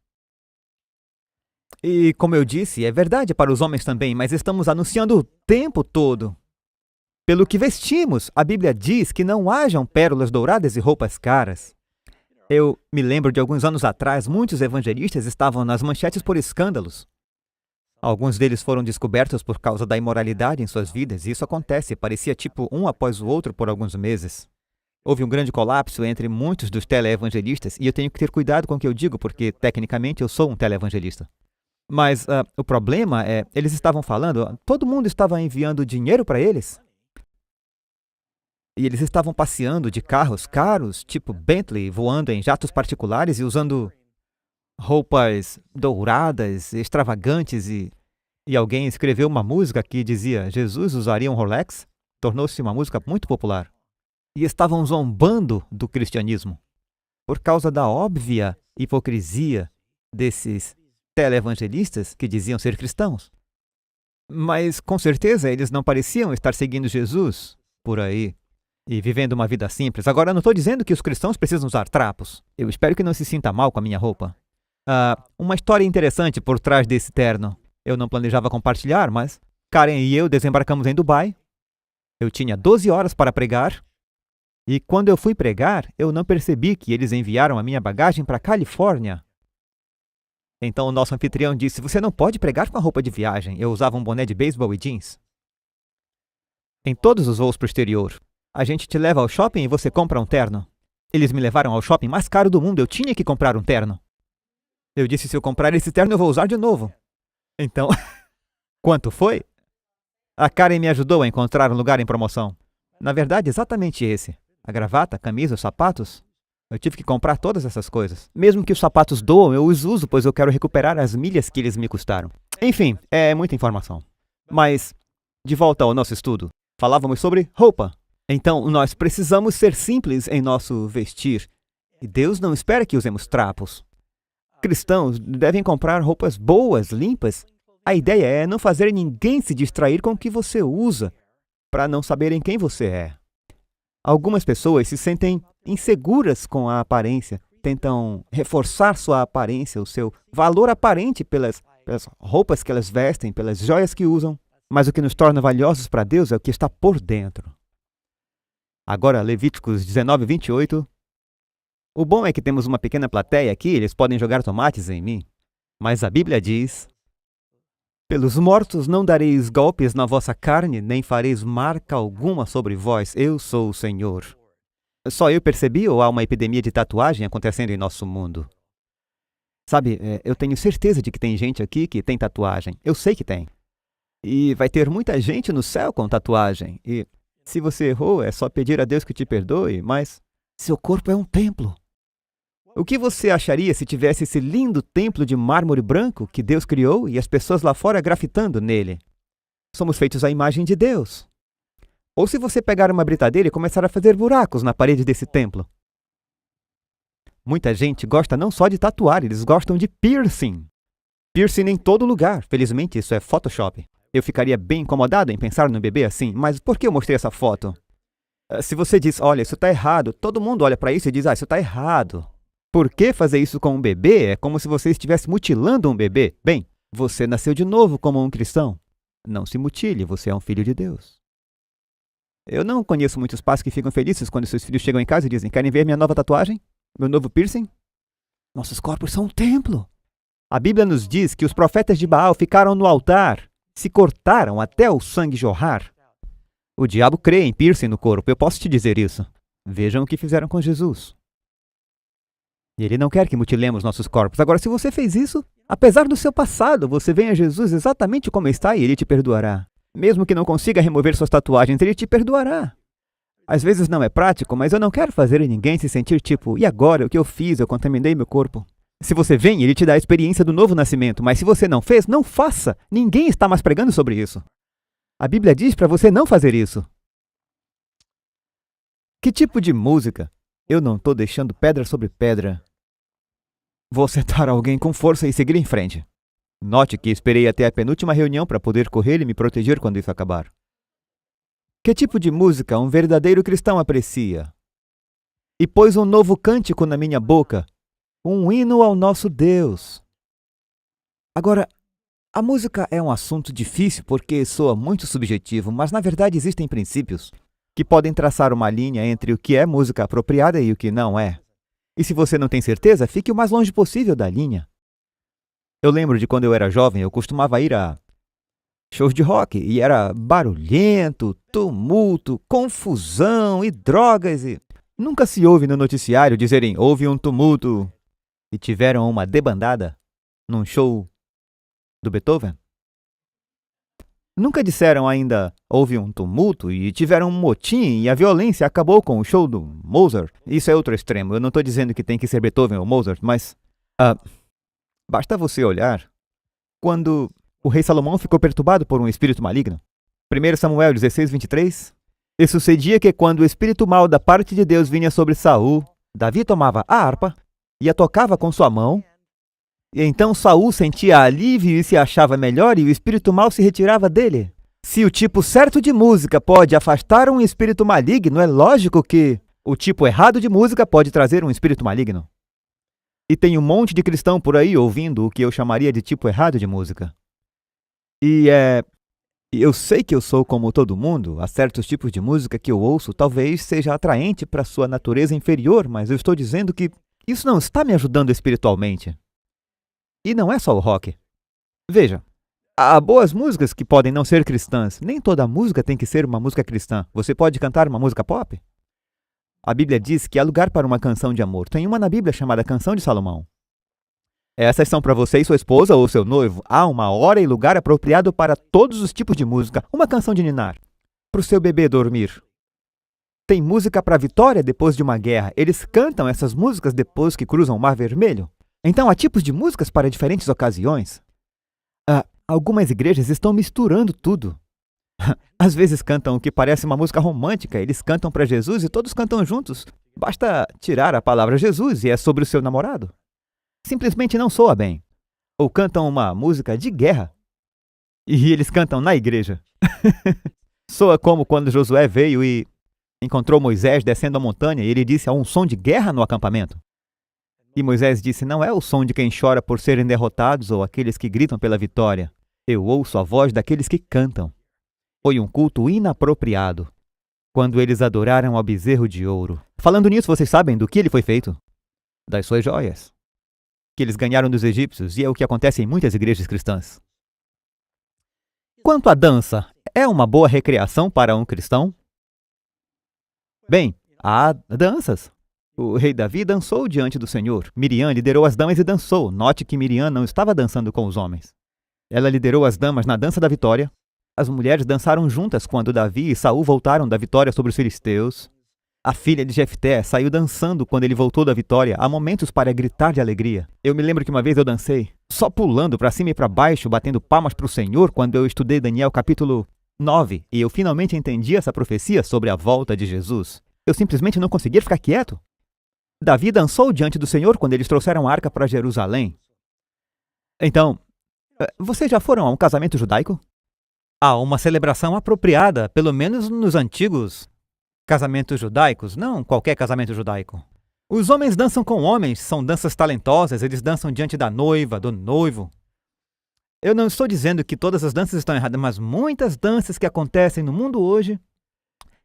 E, como eu disse, é verdade para os homens também, mas estamos anunciando o tempo todo. Pelo que vestimos, a Bíblia diz que não hajam pérolas douradas e roupas caras. Eu me lembro de alguns anos atrás, muitos evangelistas estavam nas manchetes por escândalos. Alguns deles foram descobertos por causa da imoralidade em suas vidas, e isso acontece, parecia tipo um após o outro por alguns meses. Houve um grande colapso entre muitos dos teleevangelistas, e eu tenho que ter cuidado com o que eu digo, porque, tecnicamente, eu sou um teleevangelista. Mas o problema é, eles estavam falando, todo mundo estava enviando dinheiro para eles. E eles estavam passeando de carros caros, tipo Bentley, voando em jatos particulares e usando roupas douradas, extravagantes. E alguém escreveu uma música que dizia Jesus usaria um Rolex? Tornou-se uma música muito popular. E estavam zombando do cristianismo por causa da óbvia hipocrisia desses teleevangelistas que diziam ser cristãos. Mas, com certeza, eles não pareciam estar seguindo Jesus por aí. e vivendo uma vida simples. Agora, eu não estou dizendo que os cristãos precisam usar trapos. Eu espero que não se sinta mal com a minha roupa. Uma história interessante por trás desse terno. Eu não planejava compartilhar, mas Karen e eu desembarcamos em Dubai. Eu tinha 12 horas para pregar. E quando eu fui pregar, eu não percebi que eles enviaram a minha bagagem para a Califórnia. Então o nosso anfitrião disse, você não pode pregar com a roupa de viagem. Eu usava um boné de beisebol e jeans. Em todos os voos para o exterior, a gente te leva ao shopping e você compra um terno. Eles me levaram ao shopping mais caro do mundo, eu tinha que comprar um terno. Eu disse, se eu comprar esse terno eu vou usar de novo. Então, quanto foi? A Karen me ajudou a encontrar um lugar em promoção. Na verdade, exatamente esse. A gravata, a camisa, os sapatos. Eu tive que comprar todas essas coisas. Mesmo que os sapatos doam, eu os uso, pois eu quero recuperar as milhas que eles me custaram. Enfim, é muita informação. Mas, de volta ao nosso estudo, falávamos sobre roupa. Então, nós precisamos ser simples em nosso vestir. E Deus não espera que usemos trapos. Cristãos devem comprar roupas boas, limpas. A ideia é não fazer ninguém se distrair com o que você usa, para não saberem quem você é. Algumas pessoas se sentem inseguras com a aparência, tentam reforçar sua aparência, o seu valor aparente pelas roupas que elas vestem, pelas joias que usam. Mas o que nos torna valiosos para Deus é o que está por dentro. Agora, Levíticos 19, 28. O bom é que temos uma pequena plateia aqui, eles podem jogar tomates em mim. Mas a Bíblia diz, pelos mortos não dareis golpes na vossa carne, nem fareis marca alguma sobre vós, eu sou o Senhor. Só eu percebi ou há uma epidemia de tatuagem acontecendo em nosso mundo? Sabe, eu tenho certeza de que tem gente aqui que tem tatuagem. Eu sei que tem. E vai ter muita gente no céu com tatuagem. E se você errou, é só pedir a Deus que te perdoe, mas seu corpo é um templo. O que você acharia se tivesse esse lindo templo de mármore branco que Deus criou e as pessoas lá fora grafitando nele? Somos feitos à imagem de Deus. Ou se você pegar uma britadeira e começar a fazer buracos na parede desse templo? Muita gente gosta não só de tatuar, eles gostam de piercing. Piercing em todo lugar. Felizmente, isso é Photoshop. Eu ficaria bem incomodado em pensar num bebê assim, mas por que eu mostrei essa foto? Se você diz, olha, isso está errado, todo mundo olha para isso e diz, isso está errado. Por que fazer isso com um bebê? É como se você estivesse mutilando um bebê. Bem, você nasceu de novo como um cristão. Não se mutile, você é um filho de Deus. Eu não conheço muitos pais que ficam felizes quando seus filhos chegam em casa e dizem, querem ver minha nova tatuagem? Meu novo piercing? Nossos corpos são um templo. A Bíblia nos diz que os profetas de Baal ficaram no altar, se cortaram até o sangue jorrar. O diabo crê em piercing no corpo, eu posso te dizer isso. Vejam o que fizeram com Jesus. E ele não quer que mutilemos nossos corpos. Agora, se você fez isso, apesar do seu passado, você vem a Jesus exatamente como está e ele te perdoará. Mesmo que não consiga remover suas tatuagens, ele te perdoará. Às vezes não é prático, mas eu não quero fazer ninguém se sentir tipo, e agora, o que eu fiz? Eu contaminei meu corpo. Se você vem, ele te dá a experiência do novo nascimento, mas se você não fez, não faça. Ninguém está mais pregando sobre isso. A Bíblia diz para você não fazer isso. Que tipo de música? Eu não estou deixando pedra sobre pedra. Vou sentar alguém com força e seguir em frente. Note que esperei até a penúltima reunião para poder correr e me proteger quando isso acabar. Que tipo de música um verdadeiro cristão aprecia? E pôs um novo cântico na minha boca, um hino ao nosso Deus. Agora, a música é um assunto difícil porque soa muito subjetivo, mas na verdade existem princípios que podem traçar uma linha entre o que é música apropriada e o que não é. E se você não tem certeza, fique o mais longe possível da linha. Eu lembro de quando eu era jovem, eu costumava ir a shows de rock e era barulhento, tumulto, confusão e drogas e... Nunca se ouve no noticiário dizerem houve um tumulto e tiveram uma debandada num show do Beethoven. Nunca disseram ainda houve um tumulto e tiveram um motim e a violência acabou com o show do Mozart. Isso é outro extremo. Eu não estou dizendo que tem que ser Beethoven ou Mozart, mas basta você olhar quando o rei Salomão ficou perturbado por um espírito maligno. 1 Samuel 16, 23. E sucedia que quando o espírito mau da parte de Deus vinha sobre Saul, Davi tomava a harpa e a tocava com sua mão. E então Saul sentia alívio e se achava melhor e o espírito mau se retirava dele. Se o tipo certo de música pode afastar um espírito maligno, é lógico que o tipo errado de música pode trazer um espírito maligno. E tem um monte de cristão por aí ouvindo o que eu chamaria de tipo errado de música. Eu sei que eu sou como todo mundo, há certos tipos de música que eu ouço talvez seja atraente para sua natureza inferior, mas eu estou dizendo que isso não está me ajudando espiritualmente. E não é só o rock. Veja, há boas músicas que podem não ser cristãs. Nem toda música tem que ser uma música cristã. Você pode cantar uma música pop? A Bíblia diz que há lugar para uma canção de amor. Tem uma na Bíblia chamada Canção de Salomão. Essas são para você e sua esposa ou seu noivo. Há uma hora e lugar apropriado para todos os tipos de música. Uma canção de ninar. Para o seu bebê dormir. Tem música para a vitória depois de uma guerra. Eles cantam essas músicas depois que cruzam o Mar Vermelho. Então há tipos de músicas para diferentes ocasiões. Algumas igrejas estão misturando tudo. Às vezes cantam o que parece uma música romântica. Eles cantam para Jesus e todos cantam juntos. Basta tirar a palavra Jesus e é sobre o seu namorado. Simplesmente não soa bem. Ou cantam uma música de guerra. E eles cantam na igreja. Soa como quando Josué veio e encontrou Moisés descendo a montanha e ele disse: há um som de guerra no acampamento. E Moisés disse: não é o som de quem chora por serem derrotados ou aqueles que gritam pela vitória. Eu ouço a voz daqueles que cantam. Foi um culto inapropriado, quando eles adoraram ao bezerro de ouro. Falando nisso, vocês sabem do que ele foi feito? Das suas joias, que eles ganharam dos egípcios, e é o que acontece em muitas igrejas cristãs. Quanto à dança, é uma boa recreação para um cristão? Bem, há danças. O rei Davi dançou diante do Senhor. Miriam liderou as damas e dançou. Note que Miriam não estava dançando com os homens. Ela liderou as damas na dança da vitória. As mulheres dançaram juntas quando Davi e Saul voltaram da vitória sobre os filisteus. A filha de Jefté saiu dançando quando ele voltou da vitória. Há momentos para gritar de alegria. Eu me lembro que uma vez eu dancei, só pulando para cima e para baixo, batendo palmas para o Senhor quando eu estudei Daniel capítulo 9. E eu finalmente entendi essa profecia sobre a volta de Jesus. Eu simplesmente não conseguia ficar quieto. Davi dançou diante do Senhor quando eles trouxeram a arca para Jerusalém. Então, vocês já foram a um casamento judaico? Há uma celebração apropriada, pelo menos nos antigos casamentos judaicos, não qualquer casamento judaico. Os homens dançam com homens, são danças talentosas, eles dançam diante da noiva, do noivo. Eu não estou dizendo que todas as danças estão erradas, mas muitas danças que acontecem no mundo hoje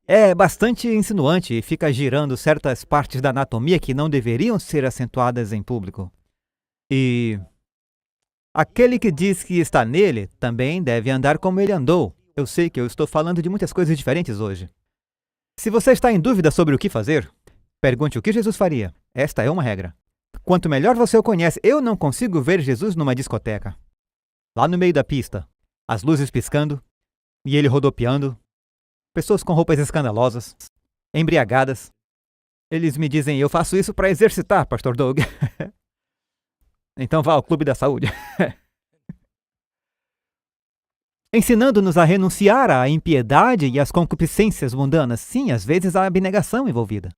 é bastante insinuante e fica girando certas partes da anatomia que não deveriam ser acentuadas em público. E aquele que diz que está nele também deve andar como ele andou. Eu sei que eu estou falando de muitas coisas diferentes hoje. Se você está em dúvida sobre o que fazer, pergunte o que Jesus faria. Esta é uma regra. Quanto melhor você o conhece, eu não consigo ver Jesus numa discoteca. Lá no meio da pista, as luzes piscando e ele rodopiando. Pessoas com roupas escandalosas, embriagadas. Eles me dizem: eu faço isso para exercitar, Pastor Doug. Então vá ao clube da saúde. Ensinando-nos a renunciar à impiedade e às concupiscências mundanas. Sim, às vezes há abnegação envolvida.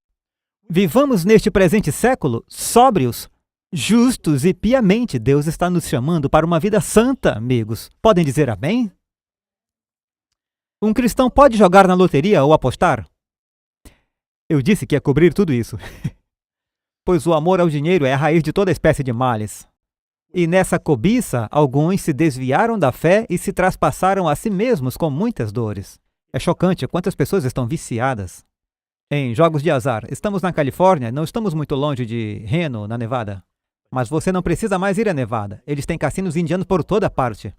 Vivamos neste presente século sóbrios, justos e piamente. Deus está nos chamando para uma vida santa, amigos. Podem dizer amém? Um cristão pode jogar na loteria ou apostar? Eu disse que ia cobrir tudo isso. Pois o amor ao dinheiro é a raiz de toda espécie de males. E nessa cobiça, alguns se desviaram da fé e se traspassaram a si mesmos com muitas dores. É chocante quantas pessoas estão viciadas em jogos de azar. Estamos na Califórnia, não estamos muito longe de Reno, na Nevada. Mas você não precisa mais ir à Nevada. Eles têm cassinos indianos por toda parte.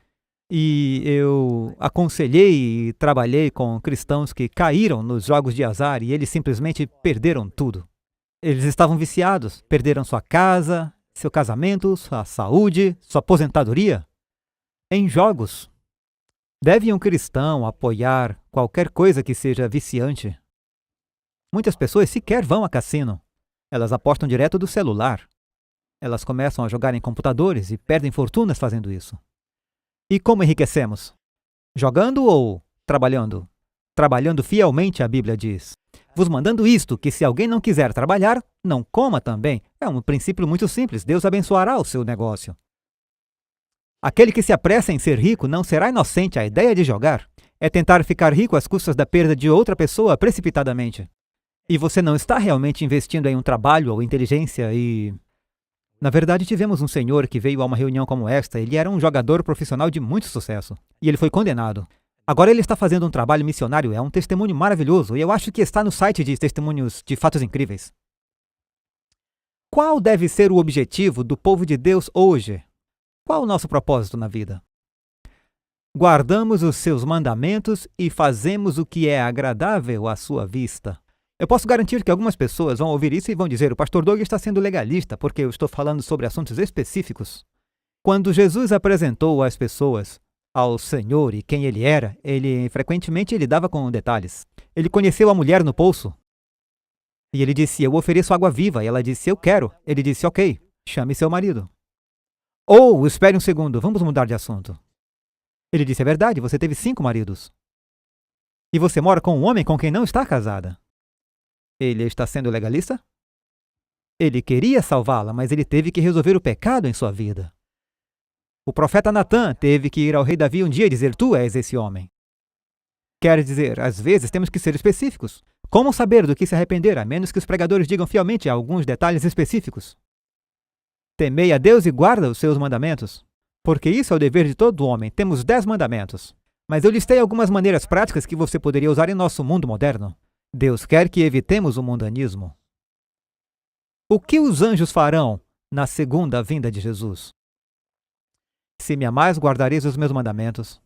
E eu aconselhei e trabalhei com cristãos que caíram nos jogos de azar e eles simplesmente perderam tudo. Eles estavam viciados, perderam sua casa, seu casamento, sua saúde, sua aposentadoria em jogos. Deve um cristão apoiar qualquer coisa que seja viciante? Muitas pessoas sequer vão a cassino. Elas apostam direto do celular. Elas começam a jogar em computadores e perdem fortunas fazendo isso. E como enriquecemos? Jogando ou trabalhando? Trabalhando fielmente, a Bíblia diz. Vos mandando isto, que se alguém não quiser trabalhar, não coma também. É um princípio muito simples. Deus abençoará o seu negócio. Aquele que se apressa em ser rico não será inocente à ideia de jogar. é tentar ficar rico às custas da perda de outra pessoa precipitadamente. E você não está realmente investindo em um trabalho ou inteligência e... Na verdade, tivemos um senhor que veio a uma reunião como esta. Ele era um jogador profissional de muito sucesso. E ele foi condenado. Agora ele está fazendo um trabalho missionário. É um testemunho maravilhoso. E eu acho que está no site de testemunhos de fatos incríveis. Qual deve ser o objetivo do povo de Deus hoje? Qual o nosso propósito na vida? Guardamos os seus mandamentos e fazemos o que é agradável à sua vista. Eu posso garantir que algumas pessoas vão ouvir isso e vão dizer: o pastor Doug está sendo legalista porque eu estou falando sobre assuntos específicos. Quando Jesus apresentou às pessoas ao Senhor e quem ele era, ele frequentemente dava com detalhes. Ele conheceu a mulher no poço. E ele disse: eu ofereço água viva. E ela disse: eu quero. Ele disse: ok, chame seu marido. Ou, espere um segundo, vamos mudar de assunto. Ele disse: é verdade, você teve 5 maridos. E você mora com um homem com quem não está casada. Ele está sendo legalista? Ele queria salvá-la, mas ele teve que resolver o pecado em sua vida. O profeta Natã teve que ir ao rei Davi um dia e dizer: tu és esse homem. Quer dizer, às vezes temos que ser específicos. Como saber do que se arrepender, a menos que os pregadores digam fielmente alguns detalhes específicos? Temei a Deus e guarda os seus mandamentos. Porque isso é o dever de todo homem. Temos 10 mandamentos. Mas eu listei algumas maneiras práticas que você poderia usar em nosso mundo moderno. Deus quer que evitemos o mundanismo. O que os anjos farão na segunda vinda de Jesus? Se me amais, guardareis os meus mandamentos.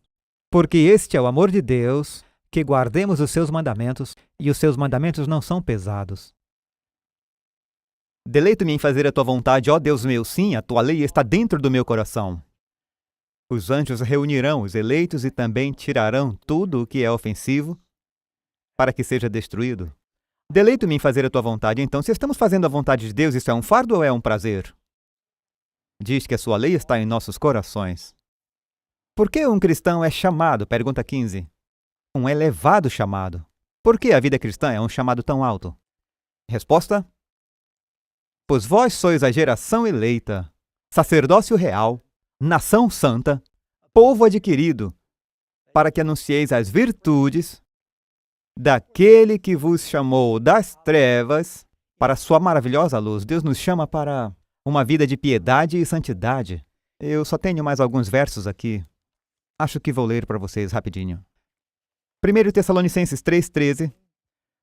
Porque este é o amor de Deus, que guardemos os seus mandamentos, e os seus mandamentos não são pesados. Deleito-me em fazer a tua vontade, ó Deus meu, sim, a tua lei está dentro do meu coração. Os anjos reunirão os eleitos e também tirarão tudo o que é ofensivo, para que seja destruído. Deleito-me em fazer a tua vontade. Então, se estamos fazendo a vontade de Deus, isso é um fardo ou é um prazer? Diz que a sua lei está em nossos corações. Por que um cristão é chamado? Pergunta 15. Um elevado chamado. Por que a vida cristã é um chamado tão alto? Resposta: pois vós sois a geração eleita, sacerdócio real, nação santa, povo adquirido, para que anuncieis as virtudes daquele que vos chamou das trevas para a sua maravilhosa luz. Deus nos chama para uma vida de piedade e santidade. Eu só tenho mais alguns versos aqui. Acho que vou ler para vocês rapidinho. 1 Tessalonicenses 3,13.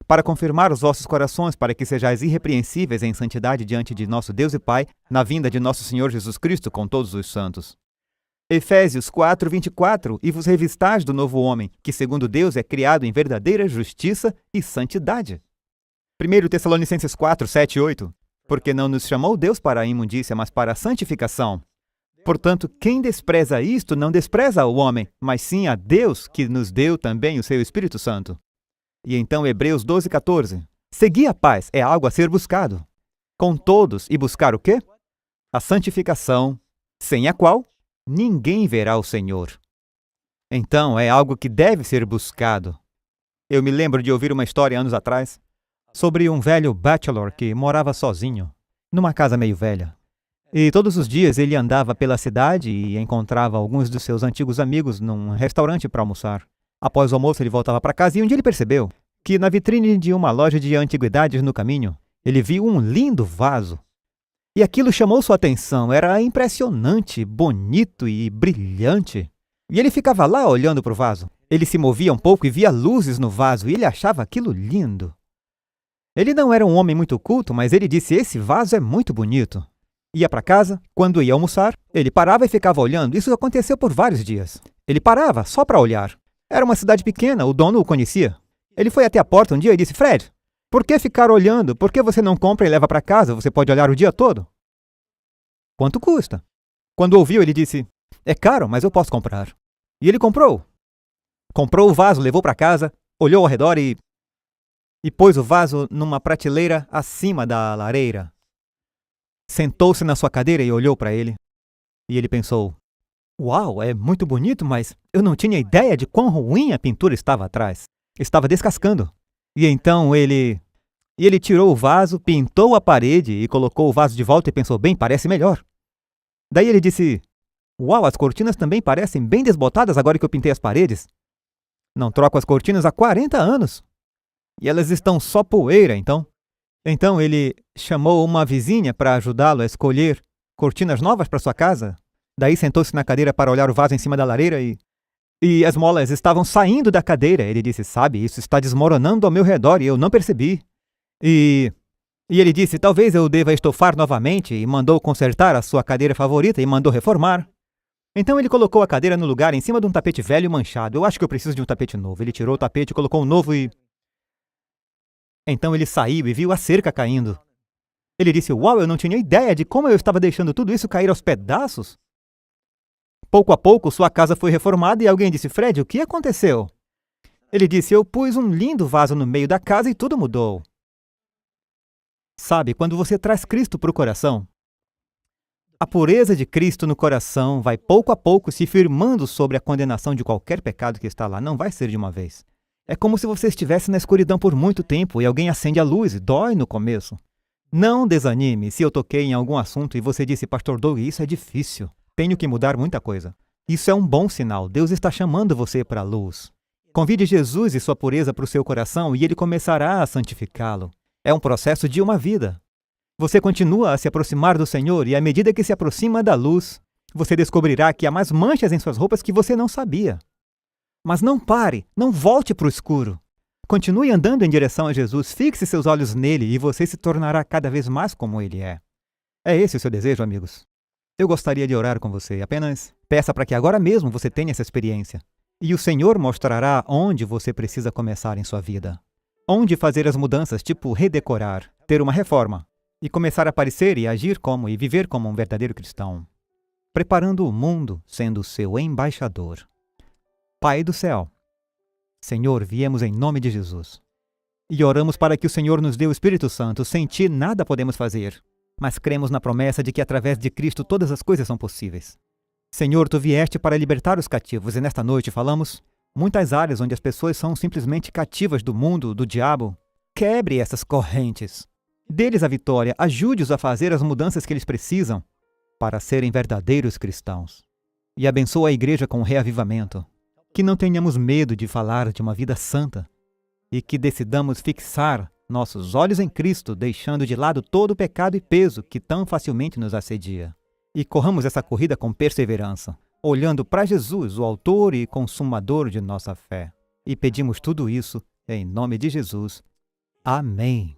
Para confirmar os vossos corações, para que sejais irrepreensíveis em santidade diante de nosso Deus e Pai, na vinda de nosso Senhor Jesus Cristo com todos os santos. Efésios 4:24. E vos revistais do novo homem, que segundo Deus é criado em verdadeira justiça e santidade. 1 Tessalonicenses 4:7-8. Porque não nos chamou Deus para a imundícia, mas para a santificação. Portanto, quem despreza isto, não despreza o homem, mas sim a Deus, que nos deu também o seu Espírito Santo. E então Hebreus 12:14. Segui a paz é algo a ser buscado. Com todos, e buscar o quê? A santificação, sem a qual ninguém verá o Senhor. Então, é algo que deve ser buscado. Eu me lembro de ouvir uma história anos atrás sobre um velho bachelor que morava sozinho, numa casa meio velha. E todos os dias ele andava pela cidade e encontrava alguns dos seus antigos amigos num restaurante para almoçar. Após o almoço, ele voltava para casa e um dia ele percebeu que na vitrine de uma loja de antiguidades no caminho, ele viu um lindo vaso. E aquilo chamou sua atenção. Era impressionante, bonito e brilhante. E ele ficava lá olhando para o vaso. Ele se movia um pouco e via luzes no vaso e ele achava aquilo lindo. Ele não era um homem muito culto, mas ele disse: esse vaso é muito bonito. Ia para casa, quando ia almoçar, ele parava e ficava olhando. Isso aconteceu por vários dias. Ele parava só para olhar. Era uma cidade pequena, o dono o conhecia. Ele foi até a porta um dia e disse: Fred, por que ficar olhando? Por que você não compra e leva para casa? Você pode olhar o dia todo. Quanto custa? Quando ouviu, ele disse: é caro, mas eu posso comprar. E ele comprou. Comprou o vaso, levou para casa, olhou ao redor e pôs o vaso numa prateleira acima da lareira. Sentou-se na sua cadeira e olhou para ele. E ele pensou: uau, é muito bonito, mas eu não tinha ideia de quão ruim a pintura estava atrás. Estava descascando. E então ele tirou o vaso, pintou a parede e colocou o vaso de volta e pensou: bem, parece melhor. Daí ele disse: uau, as cortinas também parecem bem desbotadas agora que eu pintei as paredes. Não troco as cortinas há 40 anos. E elas estão só poeira, então. Então ele chamou uma vizinha para ajudá-lo a escolher cortinas novas para sua casa. Daí sentou-se na cadeira para olhar o vaso em cima da lareira e as molas estavam saindo da cadeira. Ele disse, sabe, isso está desmoronando ao meu redor e eu não percebi. E ele disse, talvez eu deva estofar novamente, e mandou consertar a sua cadeira favorita e mandou reformar. Então ele colocou a cadeira no lugar em cima de um tapete velho e manchado. Eu acho que eu preciso de um tapete novo. Ele tirou o tapete, colocou um novo e... Então ele saiu e viu a cerca caindo. Ele disse, uau, eu não tinha ideia de como eu estava deixando tudo isso cair aos pedaços. Pouco a pouco, sua casa foi reformada e alguém disse, Fred, o que aconteceu? Ele disse, eu pus um lindo vaso no meio da casa e tudo mudou. Sabe, quando você traz Cristo para o coração, a pureza de Cristo no coração vai pouco a pouco se firmando sobre a condenação de qualquer pecado que está lá. Não vai ser de uma vez. É como se você estivesse na escuridão por muito tempo e alguém acende a luz e dói no começo. Não desanime se eu toquei em algum assunto e você disse, Pastor Doug, isso é difícil. Tenho que mudar muita coisa. Isso é um bom sinal. Deus está chamando você para a luz. Convide Jesus e sua pureza para o seu coração e ele começará a santificá-lo. É um processo de uma vida. Você continua a se aproximar do Senhor e à medida que se aproxima da luz, você descobrirá que há mais manchas em suas roupas que você não sabia. Mas não pare, não volte para o escuro. Continue andando em direção a Jesus, fixe seus olhos nele e você se tornará cada vez mais como ele é. É esse o seu desejo, amigos? Eu gostaria de orar com você, apenas peça para que agora mesmo você tenha essa experiência. E o Senhor mostrará onde você precisa começar em sua vida. Onde fazer as mudanças, tipo redecorar, ter uma reforma, e começar a parecer e agir como e viver como um verdadeiro cristão. Preparando o mundo, sendo seu embaixador. Pai do céu, Senhor, viemos em nome de Jesus. E oramos para que o Senhor nos dê o Espírito Santo. Sem ti nada podemos fazer, mas cremos na promessa de que através de Cristo todas as coisas são possíveis. Senhor, tu vieste para libertar os cativos e nesta noite falamos muitas áreas onde as pessoas são simplesmente cativas do mundo, do diabo. Quebre essas correntes. Dê-lhes a vitória, ajude-os a fazer as mudanças que eles precisam para serem verdadeiros cristãos. E abençoa a igreja com o reavivamento. Que não tenhamos medo de falar de uma vida santa e que decidamos fixar nossos olhos em Cristo, deixando de lado todo o pecado e peso que tão facilmente nos assedia. E corramos essa corrida com perseverança, olhando para Jesus, o autor e consumador de nossa fé. E pedimos tudo isso em nome de Jesus. Amém.